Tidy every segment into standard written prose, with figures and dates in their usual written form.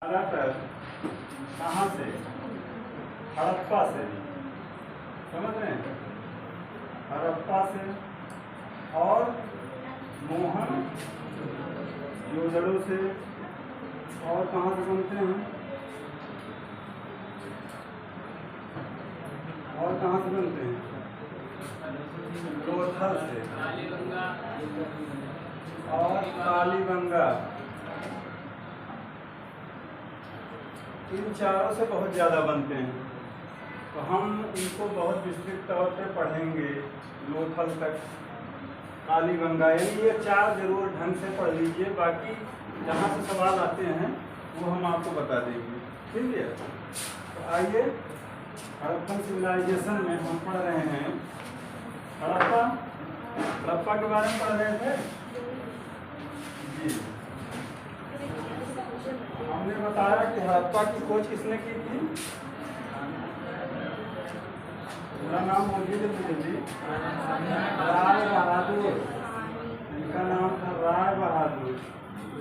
मराठा कहाँ से? हड़प्पा से, समझ रहे हैं? हड़प्पा से। और मोहन जोदड़ो से। और कहाँ से बनते हैं? और कहाँ से बनते हैं? लोथल से और कालीबंगा। इन चारों से बहुत ज़्यादा बनते हैं, तो हम इनको बहुत विस्तृत तौर पे पढ़ेंगे लोथल तक, कालीबंगा। यानी ये चार जरूर ढंग से पढ़ लीजिए, बाकी जहाँ से सवाल आते हैं वो हम आपको बता देंगे, ठीक है? तो आइए, हड़प्पन सिविलाइजेशन में हम पढ़ रहे हैं हड़प्पा के बारे में पढ़ रहे थे जी। हमने बताया कि हड़प्पा की खोज किसने की थी? पूरा नाम बोलिए जल्दी। राय बहादुर। इनका नाम था राय बहादुर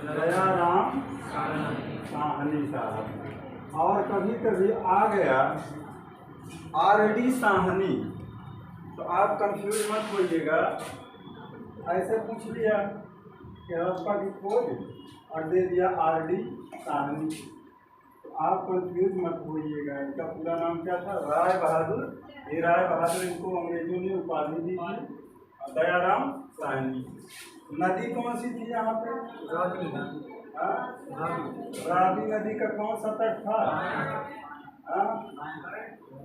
दयाराम साहनी साहब। और कभी कभी आ गया आर.डी. साहनी, तो आप कंफ्यूज मत होइएगा। ऐसे पूछ लिया कि हड़प्पा की खोज और दे दिया आर.डी. साहनी, तो आप कंफ्यूज मत होइएगा। इनका पूरा नाम क्या था? राय बहादुर। ये राय बहादुर इनको अंग्रेजों ने उपाधि दी थी, दयाराम साहनी। नदी कौन सी थी यहाँ पे? रावी नदी। रावी नदी का कौन सा तट था?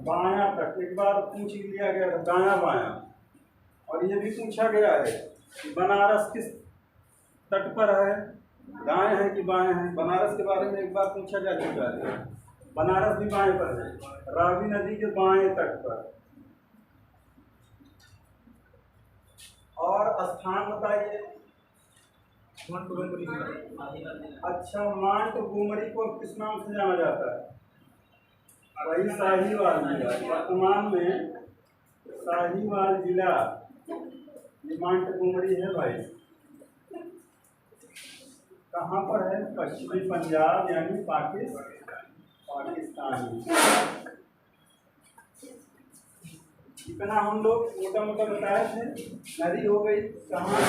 बायां तट। एक बार पूछ लिया गया था दायां बायां। और ये भी पूछा गया है कि बनारस किस तट पर है, दाएं है कि बाएं है? बनारस के बारे में एक बार पूछा जा चुका है। बनारस भी बाएं पर है, रावी नदी के बाएं तट पर। और स्थान बताइए। अच्छा, मांटगोमरी को किस नाम से जाना जाता है? वही साहिवाल जिला। वर्तमान में साहिवाल जिला ये मांटगोमरी है भाई। कहाँ पर है? पश्चिमी पंजाब यानी पाकिस्तान। इतना हम लोग मोटा मोटा बताए थे। नदी हो गई। कहाँ,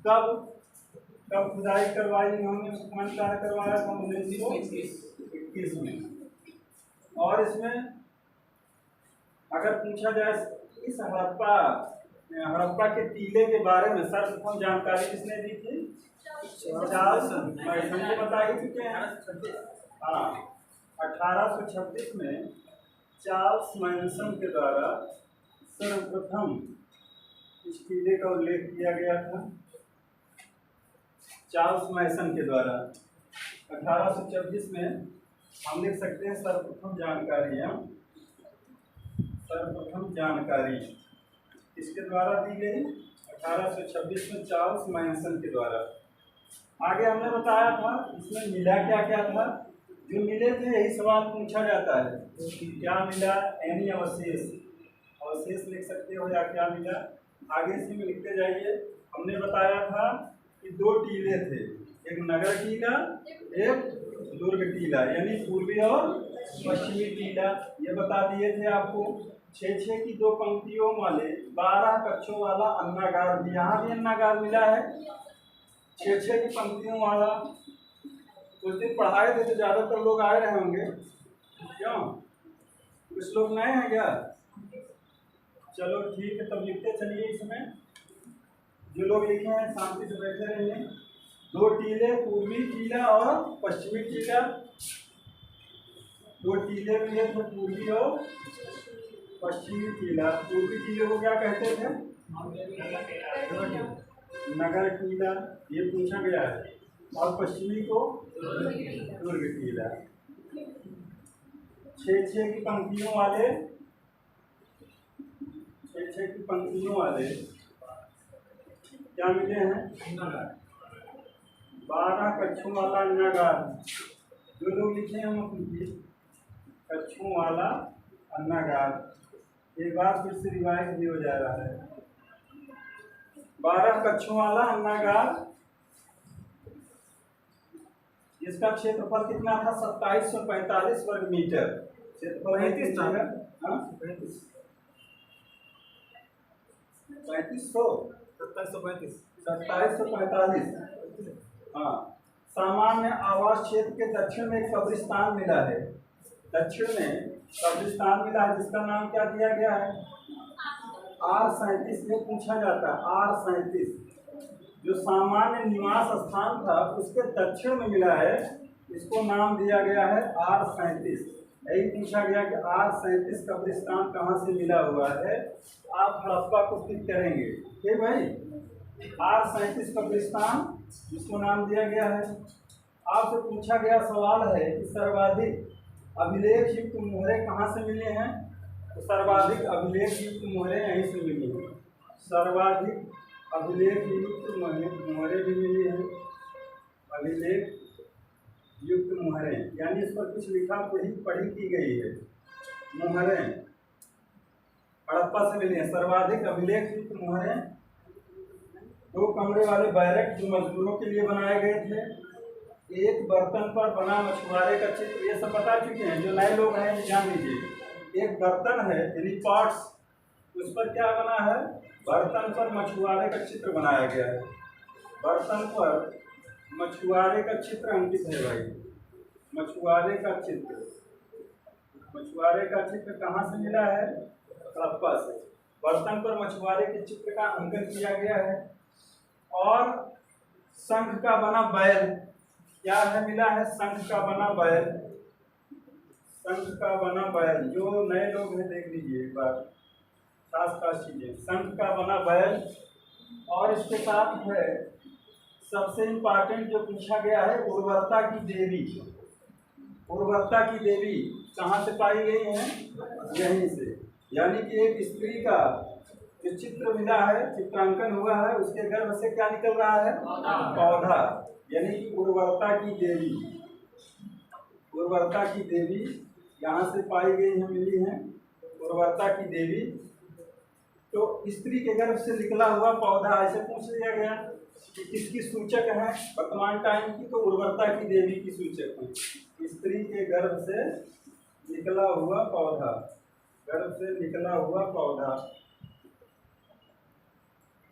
कब खुदाई करवाई इन्होंने? मन कार्य करवाया था 1921 में। और इसमें अगर पूछा जाए इस हड़प्पा के टीले के बारे में सर्वप्रथम जानकारी किसने दी थी? चार्ल्स मैसन को बता ही चुके हैं। हाँ, 1826 में चार्ल्स मैसन के द्वारा सर्वप्रथम इस टीले का उल्लेख किया गया था। चार्ल्स मैसन के द्वारा 1826 में हम लिख सकते हैं सर्वप्रथम जानकारी किसके द्वारा दी गई? 1826 में चार्ल्स मैसन के द्वारा। आगे हमने बताया था इसमें मिला क्या क्या था। जो मिले थे यही सवाल पूछा जाता है, क्या मिला? यानी अवशेष लिख सकते हो या क्या मिला। आगे से लिखते जाइए। हमने बताया था कि दो टीले थे, एक नगर टीला, एक दुर्ग टीला, यानी पूर्वी और पश्चिमी टीला। ये बता दिए थे आपको। 6-6 की 2 पंक्तियों वाले 12 कक्षों वाला अन्नागार भी, यहाँ भी अन्नागार मिला है। 6-6 की पंक्तियों वाला। कुछ दिन पढ़ाए थे तो ज़्यादातर लोग आए रहे होंगे, क्यों? कुछ लोग नए हैं क्या? चलो ठीक है, तब लिखते चलिए। इसमें जो लोग लिखे हैं शांति से बैठे रहिए। 2 टीले, पूर्वी टीला और पश्चिमी टीला। 2 टीले मिले थे, पूर्वी और पश्चिमी टीला। पूर्वी टीले को क्या कहते थे? नगर टीला, ये पूछा गया है। और पश्चिमी को दुर्ग टीला। 6-6 की पंक्तियों वाले 6-6 की पंक्तियों वाले क्या मिले हैं? 12 कक्षों वाला अन्नागार। जो लोग लिखे हैं वो पूछिए। कक्षों वाला अन्नागार एक बार फिर से रिवाइज भी हो जा रहा है। 12 कक्षों वाला अन्नागार इसका क्षेत्रफल कितना था? 2745 वर्ग मीटर। क्षेत्रफल 35 था। हाँ 3500 2745। हाँ। सामान्य आवास क्षेत्र के दक्षिण में एक कब्रिस्तान मिला है। दक्षिण में कब्रिस्तान मिला है जिसका नाम क्या दिया गया है? R37 में पूछा जाता है। R37 जो सामान्य निवास स्थान था उसके दक्षिण में मिला है, इसको नाम दिया गया है R37। यही पूछा गया कि R37 कब्रिस्तान कहाँ से मिला हुआ है। आप हड़प्पा को क्लिक करेंगे। ठीक भाई, R37 कब्रिस्तान जिसको नाम दिया गया है। आपसे पूछा गया सवाल है कि सर्वाधिक अभिलेख युक्त मोहरे कहाँ से मिले हैं? तो सर्वाधिक अभिलेख युक्त मोहरे यहीं से मिली हैं। सर्वाधिक अभिलेख युक्त मोहरे भी मिली हैं। अभिलेख युक्त मोहरे यानी इस पर कुछ लिखा पढ़ी की गई है। मोहरे हड़प्पा से मिली हैं। सर्वाधिक अभिलेख युक्त मोहरे 2 कमरे वाले बैरक जो मजदूरों के लिए बनाए गए थे। एक बर्तन पर बना मछुआरे का चित्र, ये सब बता चुके हैं। जो नए लोग हैं ध्यान दीजिए। एक बर्तन है यानी पॉट्स, उस पर क्या बना है? बर्तन पर मछुआरे का चित्र बनाया गया है। बर्तन पर मछुआरे का चित्र अंकित है भाई। मछुआरे का चित्र, मछुआरे का चित्र कहाँ से मिला है? हड़प्पा से। बर्तन पर मछुआरे के चित्र का अंकन किया गया है। और शंख का बना बैल, क्या है मिला है? शंख का बना बैल। शंख का बना बैल, जो नए लोग हैं देख लीजिए एक बार, खास चीजें। शंख का बना बैल। और इसके साथ है सबसे इम्पोर्टेंट जो पूछा गया है, उर्वरता की देवी। उर्वरता की देवी कहाँ से पाई गई है? यहीं से। यानी कि एक स्त्री का जो चित्र मिला है, चित्रांकन हुआ है, उसके गर्भ से क्या निकल रहा है? पौधा। यानी कि उर्वरता की देवी, उर्वरता की देवी यहाँ से पाई गई है, मिली है उर्वरता की देवी। तो स्त्री के गर्भ से निकला हुआ पौधा, ऐसे पूछ लिया गया कि किसकी सूचक है वर्तमान टाइम की? तो उर्वरता की देवी की सूचक है। स्त्री के गर्भ से निकला हुआ पौधा, गर्भ से निकला हुआ पौधा,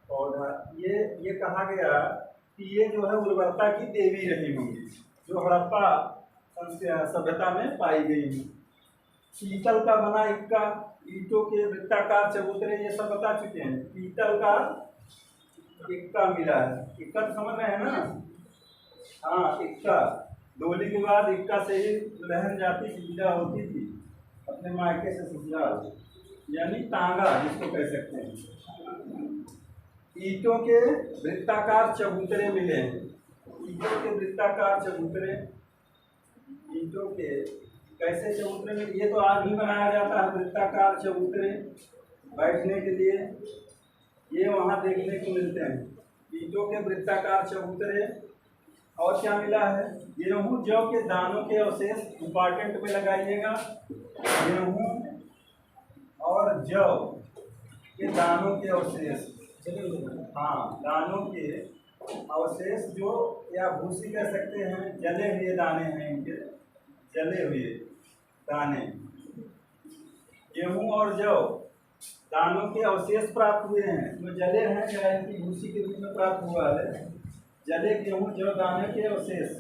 पौधा ये कहा गया कि ये जो है उर्वरता की देवी रही होंगी, जो हड़प्पा सभ्यता में पाई गई है। पीतल का बना इक्का, ईंटों के वृत्ताकार चबूतरे, ये सब बता चुके हैं। पीतल का इक्का मिला है। इक्का तो समझ रहे हैं ना? हाँ इक्का। डोली के बाद इक्का से ही दुल्हन जाती थी, विदा होती थी अपने मायके से ससुराल, यानी तांगा जिसको कह सकते हैं। ईंटों के वृत्ताकार चबूतरे मिले हैं। ईंटों के वृत्ताकार चबूतरे, ईंटों के कैसे चबूतरे में? ये तो आज भी बनाया जाता है वृत्ताकार चबूतरे बैठने के लिए, ये वहाँ देखने को मिलते हैं। ईंटों के वृत्ताकार चबूतरे। और क्या मिला है? गेहूं जौ के दानों के अवशेष, इंपॉर्टेंट में लगाइएगा। गेहूं और जौ के दानों के अवशेष, हाँ दानों के अवशेष जो, या भूसी कह सकते हैं, जले हुए दाने हैं इनके, जले हुए दाने। गेहूं और जौ दानों के अवशेष प्राप्त हुए हैं, जो जले हैं या इनकी भूसी के रूप में प्राप्त हुआ है। जले गेहूं जौ दाने के अवशेष।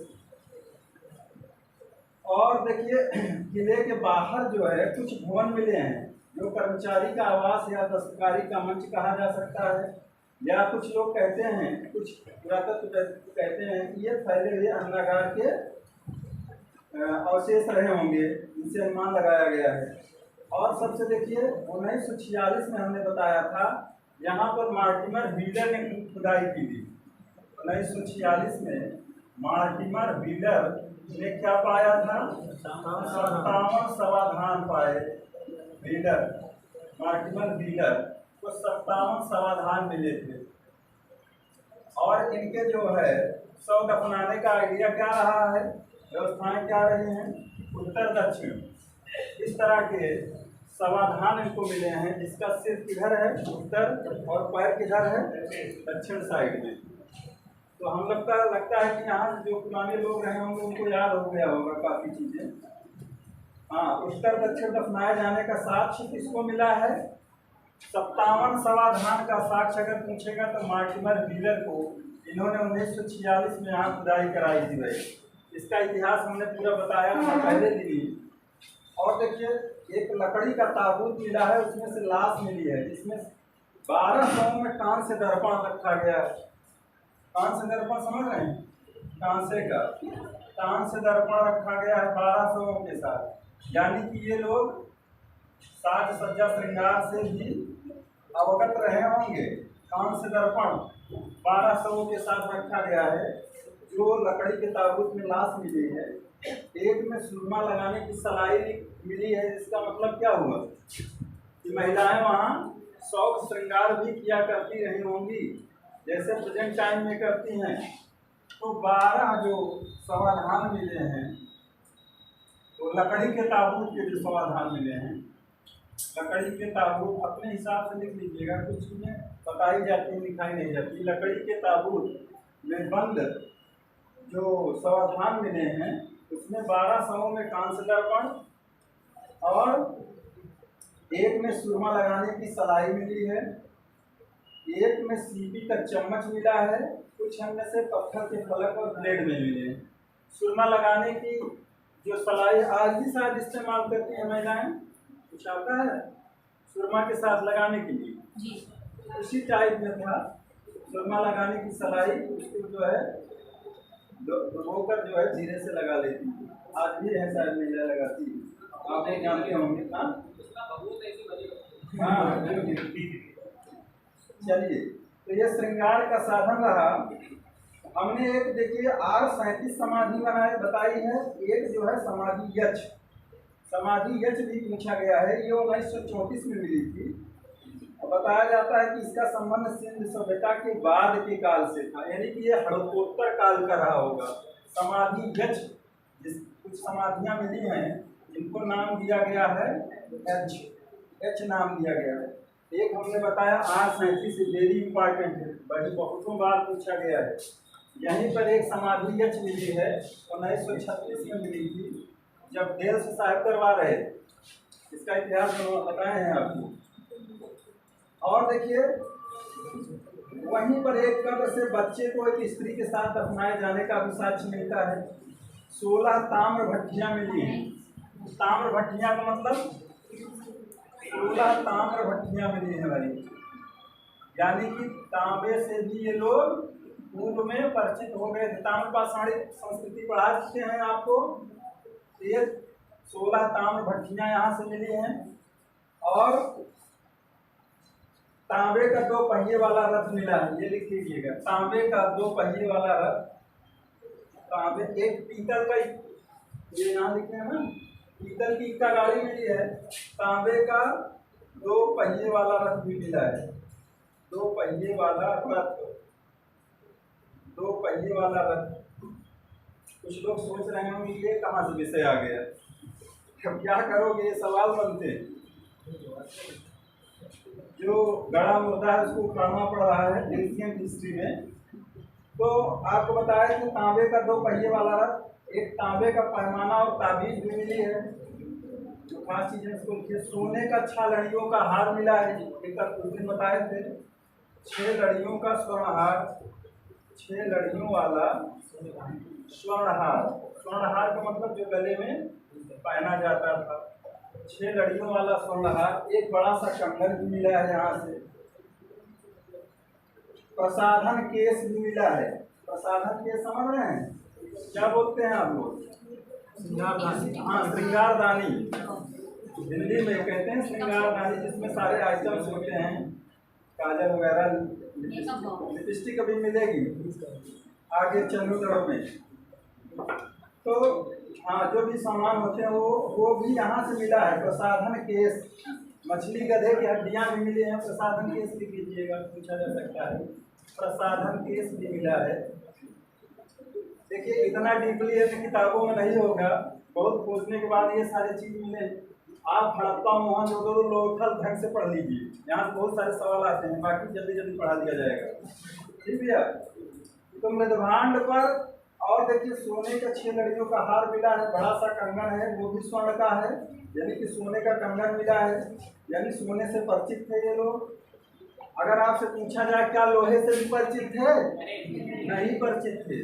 और देखिए किले के बाहर जो है कुछ भवन मिले हैं, जो कर्मचारी का आवास या दस्तकारी का मंच कहा जा सकता है। या कुछ लोग कहते हैं, कुछ पुरातत्व कहते हैं कि ये फैले हुए अन्नागार के अवशेष रहे होंगे, इनसे अनुमान लगाया गया है। और सबसे देखिए 1946 में हमने बताया था, यहाँ पर मार्टिमर व्हीलर ने खुदाई की थी। 1946 में मार्टिमर व्हीलर ने क्या पाया था? 57 समाधान पाए। व्हीलर, मार्टिमर व्हीलर को 57 समाधान मिले थे। और इनके जो है शव दफनाने का आइडिया क्या रहा है, व्यवस्थाएं क्या रही हैं? उत्तर दक्षिण, इस तरह के समाधान इनको मिले हैं, जिसका सिर किधर है? उत्तर, और पैर किधर है? दक्षिण साइड में। तो हम लगता है कि यहाँ जो पुराने लोग रहे होंगे उनको याद हो गया होगा काफ़ी चीज़ें। हाँ, उत्तर दक्षिण दफनाए जाने का साक्ष्य किसको मिला है? 57 समाधान का साक्ष्य अगर पूछेगा तो मार्टिमर व्हीलर को, इन्होंने 1946 में यहाँ खुदाई कराई थी भाई। इसका इतिहास हमने पूरा बताया था पहले दिन ही। और देखिए, एक लकड़ी का ताबूत मिला है, उसमें से लाश मिली है जिसमें 1200 में कांस्य दर्पण रखा गया है। कांस्य दर्पण समझ रहे हैं? कांसे का कांस्य दर्पण रखा गया है 1200 के साथ। यानी कि ये लोग साज सज्जा श्रृंगार से भी अवगत रहे होंगे। कांस्य दर्पण 1200 के साथ रखा गया है। जो लकड़ी के ताबूत में लाश मिली है, एक में सुरमा लगाने की सलाई मिली है। इसका मतलब क्या हुआ कि महिलाएं वहाँ शौक श्रृंगार भी किया करती रही होंगी जैसे प्रेजेंट टाइम में करती हैं। तो 12 जो समाधान मिले हैं, तो लकड़ी के ताबूत के जो समाधान मिले हैं, लकड़ी के ताबूत अपने हिसाब से लिख लीजिएगा, कुछ चीज़ें बताई जाती हैं लिखाई नहीं जाती। लकड़ी के ताबूत में बंद जो समाधान मिले हैं उसमें 1200 में कांस्य दर्पण और एक में सुरमा लगाने की सलाई मिली है, एक में सीपी का चम्मच मिला है, कुछ हमने से पत्थर के फलक और ब्लेड में मिले हैं। सुरमा लगाने की जो सलाई आज भी शायद इस्तेमाल करती हैं महिलाएं, कुछ आता है सुरमा के साथ लगाने के लिए जी। उसी टाइप में था सुरमा लगाने की सलाई, उसको जो है धोकर जो है धीरे से लगा लेती थी। आज भी है शायद महिला लगाती, आप नहीं जानते होंगे। हाँ, चलिए, तो ये श्रृंगार का साधन रहा। हमने एक देखिए 37 समाधि बताई है। एक जो है समाधि यक्ष भी पूछा गया है। ये 1934 में मिली थी। बताया जाता है कि इसका संबंध सिंध सभ्यता के बाद के काल से था, यानी कि ये हड़प्पोत्तर काल का रहा होगा। समाधि यक्ष, कुछ समाधियां मिली हैं जिनको नाम दिया गया है एच नाम दिया गया है। एक हमने बताया 837 वेरी इंपॉर्टेंट है, बड़ी बहुतों बार पूछा गया है। यहीं पर एक समाधि यक्ष मिली है, 1936 में मिली थी जब देल से साहब करवा रहे। इसका इतिहास बताए हैं आपको। और देखिए, वहीं पर एक कब्र से बच्चे को एक स्त्री के साथ दफनाए जाने का भी साक्ष्य मिलता है। 16 ताम्र भट्टियां मिली हैं। ताम्र भट्टियां का मतलब 16 ताम्र भट्टियां मिली हैं भाई। यानी कि तांबे से भी ये लोग पूर्व में परिचित हो गए थे। ताम्र पाषाणी संस्कृति पढ़ा चुके हैं आपको। ये 16 ताम्र भट्टियां यहाँ से मिली हैं। और तांबे का 2 पहिए वाला रथ मिला है, ये लिख लीजिएगा। तांबे का 2 पहिए वाला रथ, तांबे एक पीतल का, ये यहाँ लिखे हैं ना, पीतल की इक्का गाड़ी मिली है। तांबे का 2 पहिए वाला रथ भी मिला है। 2 पहिए वाला रथ, 2 पहिए वाला रथ। कुछ लोग सोच रहे होंगे ये कहाँ से विषय आ गया, अब क्या करोगे, ये सवाल बनते हैं। जो गड़ा मुर्दा है उसको पढ़ना पड़ रहा है एंशिएंट हिस्ट्री में। तो आपको बताया कि तांबे का 2 पहिए वाला रथ, एक तांबे का पैमाना और ताबीज भी मिली है। जो खास चीजें उसको लिखिए। सोने का 6 लड़ियों का हार मिला है, एक उस दिन बताए थे। 6 लड़ियों का स्वर्णहार, 6 लड़ियों वाला स्वर्णहार। स्वर्णहार का मतलब जो गले में पहना जाता था। 6 लड़ियों वाला स्वर्णहार, एक बड़ा सा कंगन भी मिला है यहाँ से। प्रसाधन केस भी मिला है। प्रसाधन केस समझ रहे हैं क्या बोलते हैं आप लोग? हाँ, श्रृंगारदानी हिंदी में कहते हैं श्रृंगारदानी, जिसमें सारे आइटम्स होते हैं, काजल वगैरह, लिपस्टिक अभी मिलेगी आगे चंद्रगढ़ में। तो हाँ, जो भी सामान होते हैं वो भी यहाँ से मिला है। प्रसाधन केस, मछली गधे की हड्डियाँ भी मिली हैं। प्रसाधन केस भी कीजिएगा, पूछा जा सकता है। प्रसाधन केस भी मिला है। देखिए, इतना डीपली है कि किताबों में नहीं होगा, बहुत खोजने के बाद ये सारी चीज़ मिले। आप हड़प्पा मोहनजोदड़ो लोथल ढंग से पढ़ लीजिए, यहाँ से बहुत सारे सवाल आते हैं, बाकी जल्दी जल्दी पढ़ा दिया जाएगा। ठीक भैया, तो मृदभांड पर, और देखिए सोने के 6 लड़ियों का हार मिला है, बड़ा सा कंगन है, वो भी स्वर्ण का है, यानी कि सोने का कंगन मिला है, यानी सोने से परिचित थे ये लोग। अगर आपसे पूछा जाए क्या लोहे से भी परिचित थे? नहीं परिचित थे।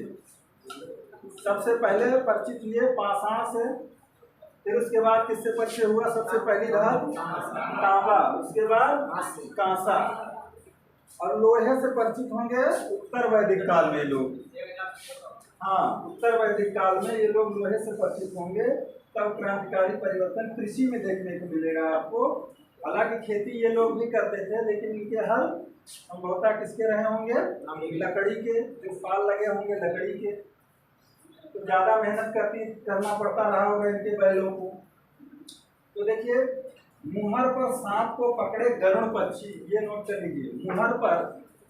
सबसे पहले परिचित हुए पाषाण से, फिर उसके बाद किससे परिचय हुआ? सबसे पहली धातु तांबा, उसके बाद कांसा, और लोहे से परिचित होंगे उत्तर वैदिक काल में लोग। हाँ, उत्तर वैदिक काल में ये लोग लोहे से परिचित होंगे, तब क्रांतिकारी परिवर्तन कृषि में देखने को मिलेगा आपको। हालांकि खेती ये लोग भी करते थे, लेकिन इनके हल संभवतः किसके रहे होंगे? लकड़ी के, जो फाल लगे होंगे लकड़ी के, तो ज्यादा मेहनत करना पड़ता रहा होगा इनके बैलों को। तो देखिए, मुहर पर सांप को पकड़े गरुड़ पक्षी, ये नोट कर लीजिए, मुहर पर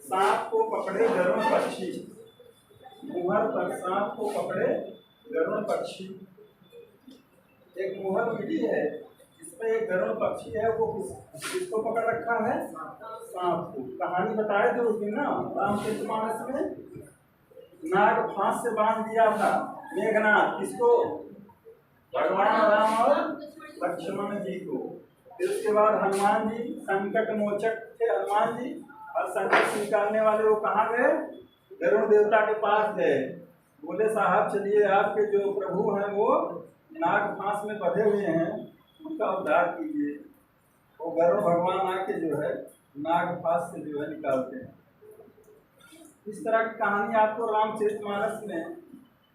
सांप को पकड़े गरुड़ पक्षी, मुहर पर सांप को पकड़े गरुड़ पक्षी। एक मुहर मिली है, इसमें एक गरुड़ पक्षी है, वो किसको पकड़ रखा है? सांप को। कहानी बताए थे उस दिन ना रामचरितमानस में, नाग फांस से बांध दिया था मेघनाथ, किसको? भगवान राम और लक्ष्मण जी को। फिर उसके बाद हनुमान जी, संकट मोचक थे हनुमान जी, और संकट निकालने वाले वो कहाँ गए? गरुड़ देवता के पास गए, बोले साहब चलिए, आपके जो प्रभु हैं वो नाग फांस में बंधे हुए हैं, उनका उद्धार कीजिए। वो गरुड़ भगवान आके जो है नाग फांस से जो है निकालते हैं। इस तरह की कहानी आपको रामचरितमानस में,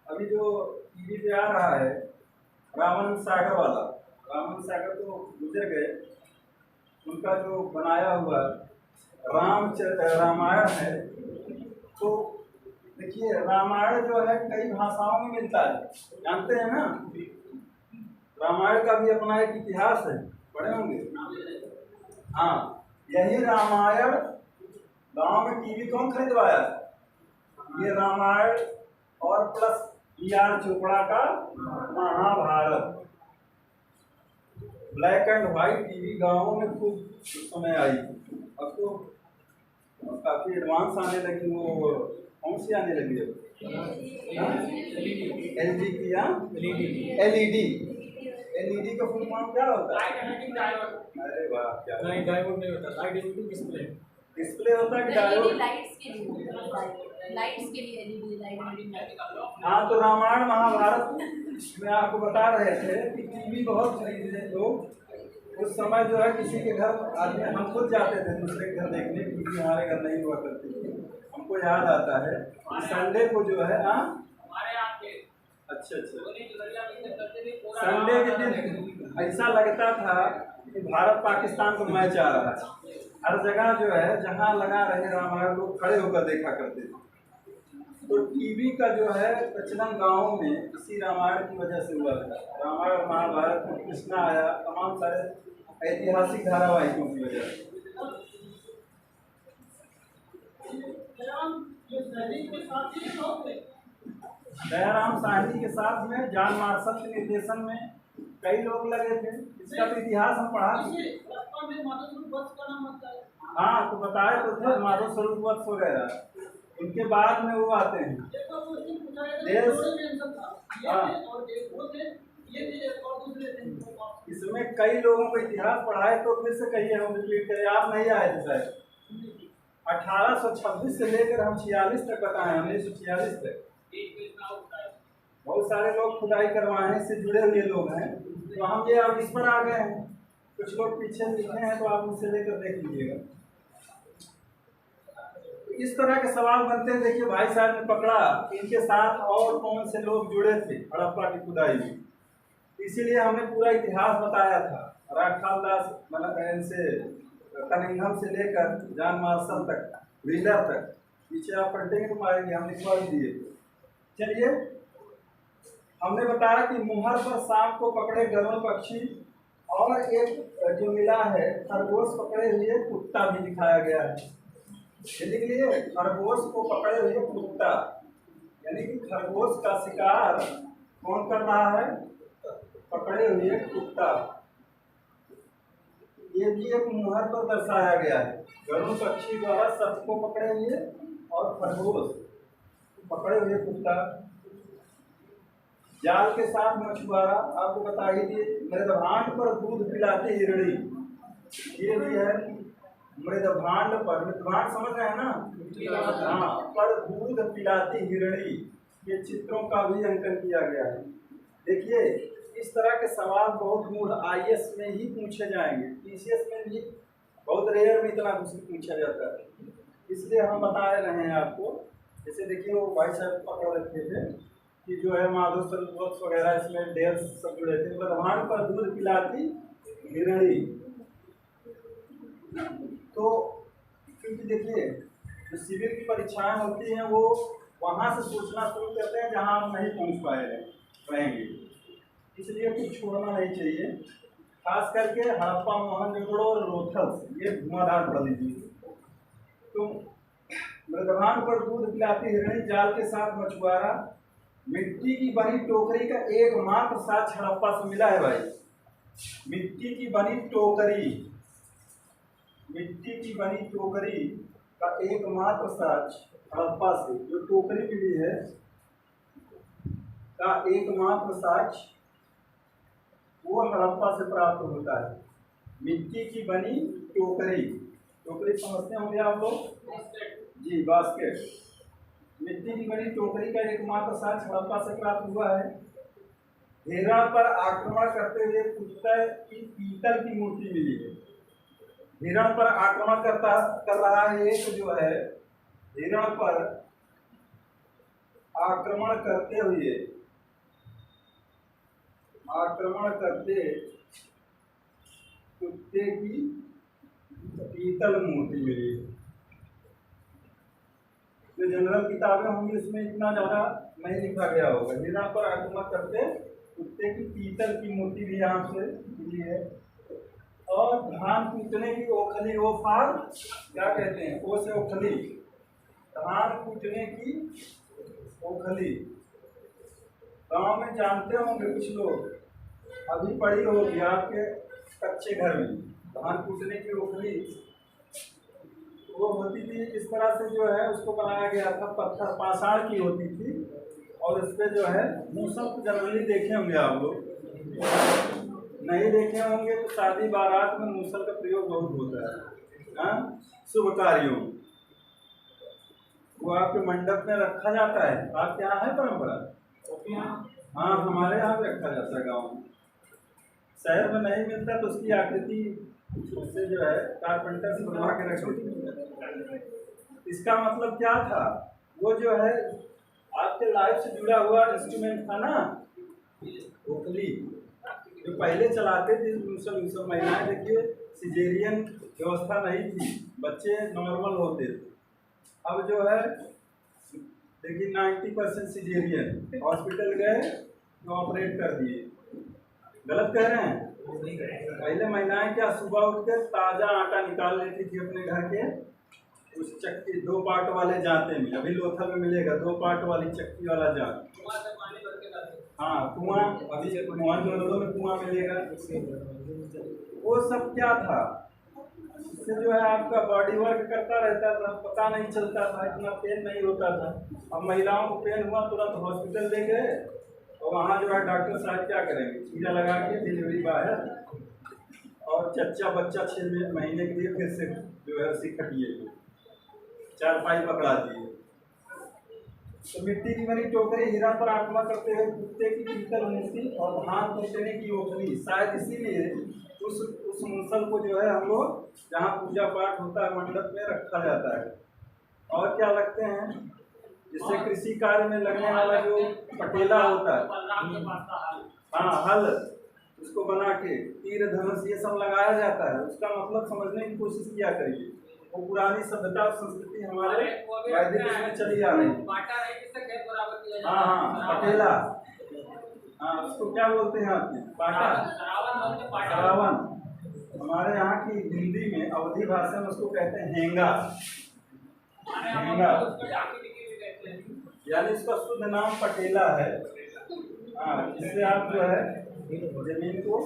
अभी जो टीवी पे आ रहा है रावण सागर वाला, रावण सागर तो गुजर गए, उनका जो बनाया हुआ रामायण है, तो देखिए रामायण जो है कई भाषाओं में मिलता है, जानते हैं ना? रामायण का भी अपना एक इतिहास है, पढ़े होंगे। हाँ, यही रामायण गांव में टीवी कौन खरीदवाया? ये रामायण और प्लस B.R. चोपड़ा का Mahabharat, black and white TV गांवों में खूब उस समय आई। अब तो काफी एडवांस आने लगी, वो कौन सी आने लगी है? LG की या LED का फुल फॉर्म क्या होता है? अरे वाह, क्या नहीं, डायोड नहीं होता, लाइट एलईडी डिस्प्ले होता है कि डायोड? लाइट्स के लिए LED लाइट। हाँ, तो रामायण महाभारत में आपको बता रहे थे कि टीवी बहुत खरीदे लोग। उस समय जो है किसी के घर आदमी, हम खुद जाते थे दूसरे के घर देखने, क्योंकि हमारे घर नहीं हुआ करती थी। हमको याद आता है संडे को जो है, हाँ अच्छा, संडे के दिन ऐसा लगता था कि भारत पाकिस्तान को मैच आ रहा है। हर जगह जो है जहाँ लगा रहे रामायण, लोग खड़े होकर देखा करते थे। तो टीवी का जो है प्रचलन गाँव में इसी रामायण की वजह से हुआ था। रामायण महाभारत में कृष्णा आया, तमाम सारे ऐतिहासिक धारावाहिकों की वजह से। दयाराम साहनी के साथ में जॉन मार्शल के निर्देशन में कई लोग लगे थे। इसका तो इतिहास हम पढ़ा। हाँ, तो बताए तो थे माधव स्वरूप वत्स वगैरह, उनके बाद में वो आते हैं देश। हाँ, इसमें कई लोगों को इतिहास पढ़ाए, तो फिर से कहिए हम रिपीट करें, आप नहीं आए थे शायद। 1826 से लेकर हम 46 तक बताए, 1946 तक बहुत सारे लोग खुदाई करवाए से जुड़े हुए लोग हैं, तो हम ये अब इस पर आ गए हैं। कुछ लोग पीछे लिखे हैं, तो आप उनसे लेकर देख लीजिएगा। इस तरह के सवाल बनते हैं। देखिए भाई साहब ने पकड़ा, इनके साथ और कौन से लोग जुड़े थे हड़प्पा की खुदाई में, इसीलिए हमने पूरा इतिहास बताया था। राखाल दास से कनिंघम से लेकर जॉन मार्शल तक, व्हीलर तक, पीछे आप पलटेंगे तो मारेंगे, हम लिखवा दिए। चलिए, हमने बताया कि मुहर पर सांप को पकड़े गरुड़ पक्षी, और एक जो मिला है खरगोश पकड़े हुए कुत्ता भी दिखाया गया है। लिख लिए, खरगोश को पकड़े हुए कुत्ता, यानी कि खरगोश का शिकार कौन कर रहा है? पकड़े हुए कुत्ता। ये भी एक मुहर पर दर्शाया गया है, गरुड़ पक्षी द्वारा सबको पकड़े हुए और खरगोश। पकड़े हुए कुत्ता, जाल के साथ मछुआरा, आपको बता ही दिए। मृदभांड पर दूध पिलाती हिरणी, ये भी है। मृदभांड पर, मृदभांड समझ रहे हैं ना, हाँ, पर दूध पिलाती हिरणी, ये चित्रों का भी अंकन किया गया है। देखिए इस तरह के सवाल बहुत मूल आईएएस में ही पूछे जाएंगे, पीसीएस में भी बहुत रेयर में इतना कुछ पूछा जाता है, इसलिए हम बता रहे हैं आपको। जैसे देखिए वो भाई साहब पकड़ रखे थे कि जो है माधव सरोवर वगैरह इसमें ढेर सब जुड़े थे। मृदभांड पर दूध पिलाती हिरणी, तो क्योंकि देखिए जो सिविल की परीक्षाएं होती हैं वो वहाँ से सोचना शुरू करते हैं जहाँ आप नहीं पहुँच पाए रहेंगे, इसलिए कुछ छोड़ना नहीं चाहिए। खास करके हड़प्पा, मोहनजोदड़ो और लोथल, ये धुआंधार पढ़ लीजिए। तो मृदभांड पर दूध पिलाती हिरणी, जाल के साथ मछुआरा, मिट्टी की बनी टोकरी का एकमात्र साक्ष्य हड़प्पा से मिला है भाई। मिट्टी की बनी टोकरी, मिट्टी की बनी टोकरी का एकमात्र साक्ष्य हड़प्पा से, जो टोकरी मिली है का एकमात्र साक्ष्य वो हड़प्पा से प्राप्त होता है। मिट्टी की बनी टोकरी, टोकरी समझते होंगे आप लोग जी, बास्केट। मिट्टी की बनी टोकरी का एकमात्र साक्ष्य हड़प्पा से प्राप्त हुआ है। हिरण पर आक्रमण करते हुए कुत्ते की पीतल की मूर्ति मिली है। हिरण पर आक्रमण कर रहा है एक जो है, हिरण पर आक्रमण करते कुत्ते की पीतल मूर्ति मिली है। जो जनरल किताबें होंगी उसमें इतना ज़्यादा नहीं लिखा गया होगा। हिरण पर आक्रमण करते कुत्ते की पीतल की मूर्ति भी यहाँ से मिली है। और धान कूटने की ओखली, वो फार क्या कहते हैं, वो से ओखली, धान कूटने की ओखली, गांव में जानते होंगे कुछ लोग, अभी पड़ी होगी आपके कच्चे घर में। धान कूटने की ओखली वो होती थी इस तरह से, जो है उसको बनाया गया था, पत्थर पाषाण की होती थी, और इस पर जो है मूसल जनरली देखे होंगे आप लोग, नहीं देखे होंगे तो शादी बारात में मूसल का प्रयोग बहुत होता है, शुभ कार्यों, वो आपके मंडप में रखा जाता है। आपके यहाँ है परंपरा? हाँ, हमारे यहाँ भी रखा जाता है गाँव में। शहर में नहीं मिलता तो उसकी आकृति उससे जो है कारपेंटर से बनवा के रखते। इसका मतलब क्या था, वो जो है आपके लाइफ से जुड़ा हुआ इंस्ट्रूमेंट था ना, ओखली, जो पहले चलाते थे मुसल महिलाएं। देखिए सिजेरियन व्यवस्था नहीं थी, बच्चे नॉर्मल होते थे। अब जो है देखिए 90% सिजेरियन, हॉस्पिटल गए तो ऑपरेट कर दिए। गलत कह रहे हैं? पहले महिलाएं क्या सुबह उठकर ताज़ा आटा निकाल लेती थी अपने घर के उस चक्की, 2 पार्ट वाले जाते में, अभी लोथल में मिलेगा 2 पार्ट वाली चक्की वाला जात। हाँ, कुआं, अभी मोहनजोदड़ो में कुआं मिलेगा। वो सब क्या था, इससे जो है आपका बॉडी वर्क करता रहता था, पता नहीं चलता था, इतना पेन नहीं होता था। अब महिलाओं को पेन हुआ तुरंत हॉस्पिटल ले गए, और वहाँ जो है डॉक्टर साहब क्या करेंगे, टीका लगा के डिलीवरी बाहर, और चच्चा बच्चा 6 महीने के लिए फिर से जो है उसी खटिए चारपाई पकड़ा दिए। तो मिट्टी की बनी टोकरी, हिरण पर आक्रमण करते हुए कुत्ते की पीतल मूर्ति, और धान कूटने की ओखली, शायद इसीलिए उस मूसल को जो है हम लोग जहाँ पूजा पाठ होता है मंडप में रखा जाता है। और क्या लगते हैं, जिससे कृषि कार्य में लगने वाला जो पटेला होता है, हाँ, हल, उसको बना के तीर धनुष ये सब लगाया जाता है। उसका मतलब समझने की कोशिश किया करिए, वो पुरानी सभ्यता और संस्कृति हमारे वैदिक में चली आ रही है। हाँ हाँ, पटेला, हाँ, उसको क्या बोलते हैं आपके, पाटा, सरावन। हमारे यहाँ की हिंदी में, अवधी भाषा में उसको कहते हैं हेंगा। हेंगा यानी इसका शुद्ध नाम पटेला है। हाँ, जिससे आप जो है जमीन को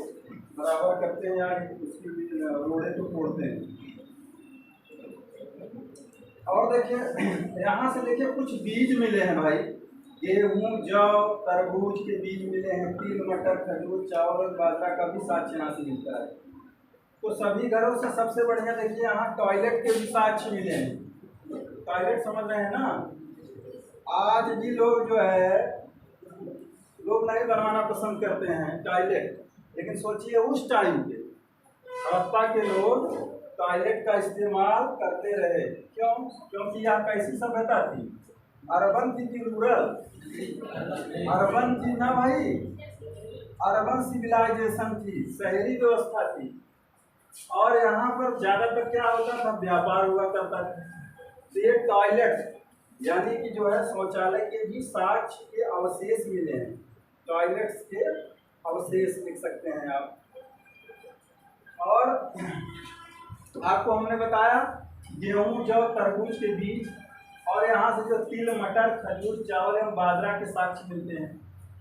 बराबर करते हैं या उसकी रोड़े को तोड़ते हैं। और देखिए यहाँ से देखिए कुछ बीज मिले हैं भाई, गेहूं, जौ, तरबूज के बीज मिले हैं, तिल, मटर, खजूर, चावल और बाजरा का भी साक्ष्य यहाँ से मिलता है। तो सभी घरों से सबसे बढ़िया देखिए यहाँ टॉयलेट के भी साक्ष्य मिले हैं। टॉयलेट समझ रहे हैं ना? आज भी लोग जो है लोग नहीं बनवाना पसंद करते हैं टॉयलेट, लेकिन सोचिए उस टाइम पे हड़प्पा के लोग टॉयलेट का इस्तेमाल करते रहे। क्यों? क्योंकि यह कैसी सभ्यता थी? अर्बन थी कि रूरल? अर्बन थी ना भाई, अर्बन सिविलाइजेशन थी, शहरी व्यवस्था थी। और यहाँ पर ज्यादातर क्या होता था? व्यापार हुआ करता था। तो ये टॉयलेट यानी कि जो है शौचालय के भी साक्ष्य के अवशेष मिले हैं, टॉयलेट्स के अवशेष लिख सकते हैं आप। और आपको हमने बताया गेहूं, जौ, तरबूज के बीज, और यहाँ से जो तिल, मटर, खजूर, चावल एवं बाजरा के साक्ष्य मिलते हैं।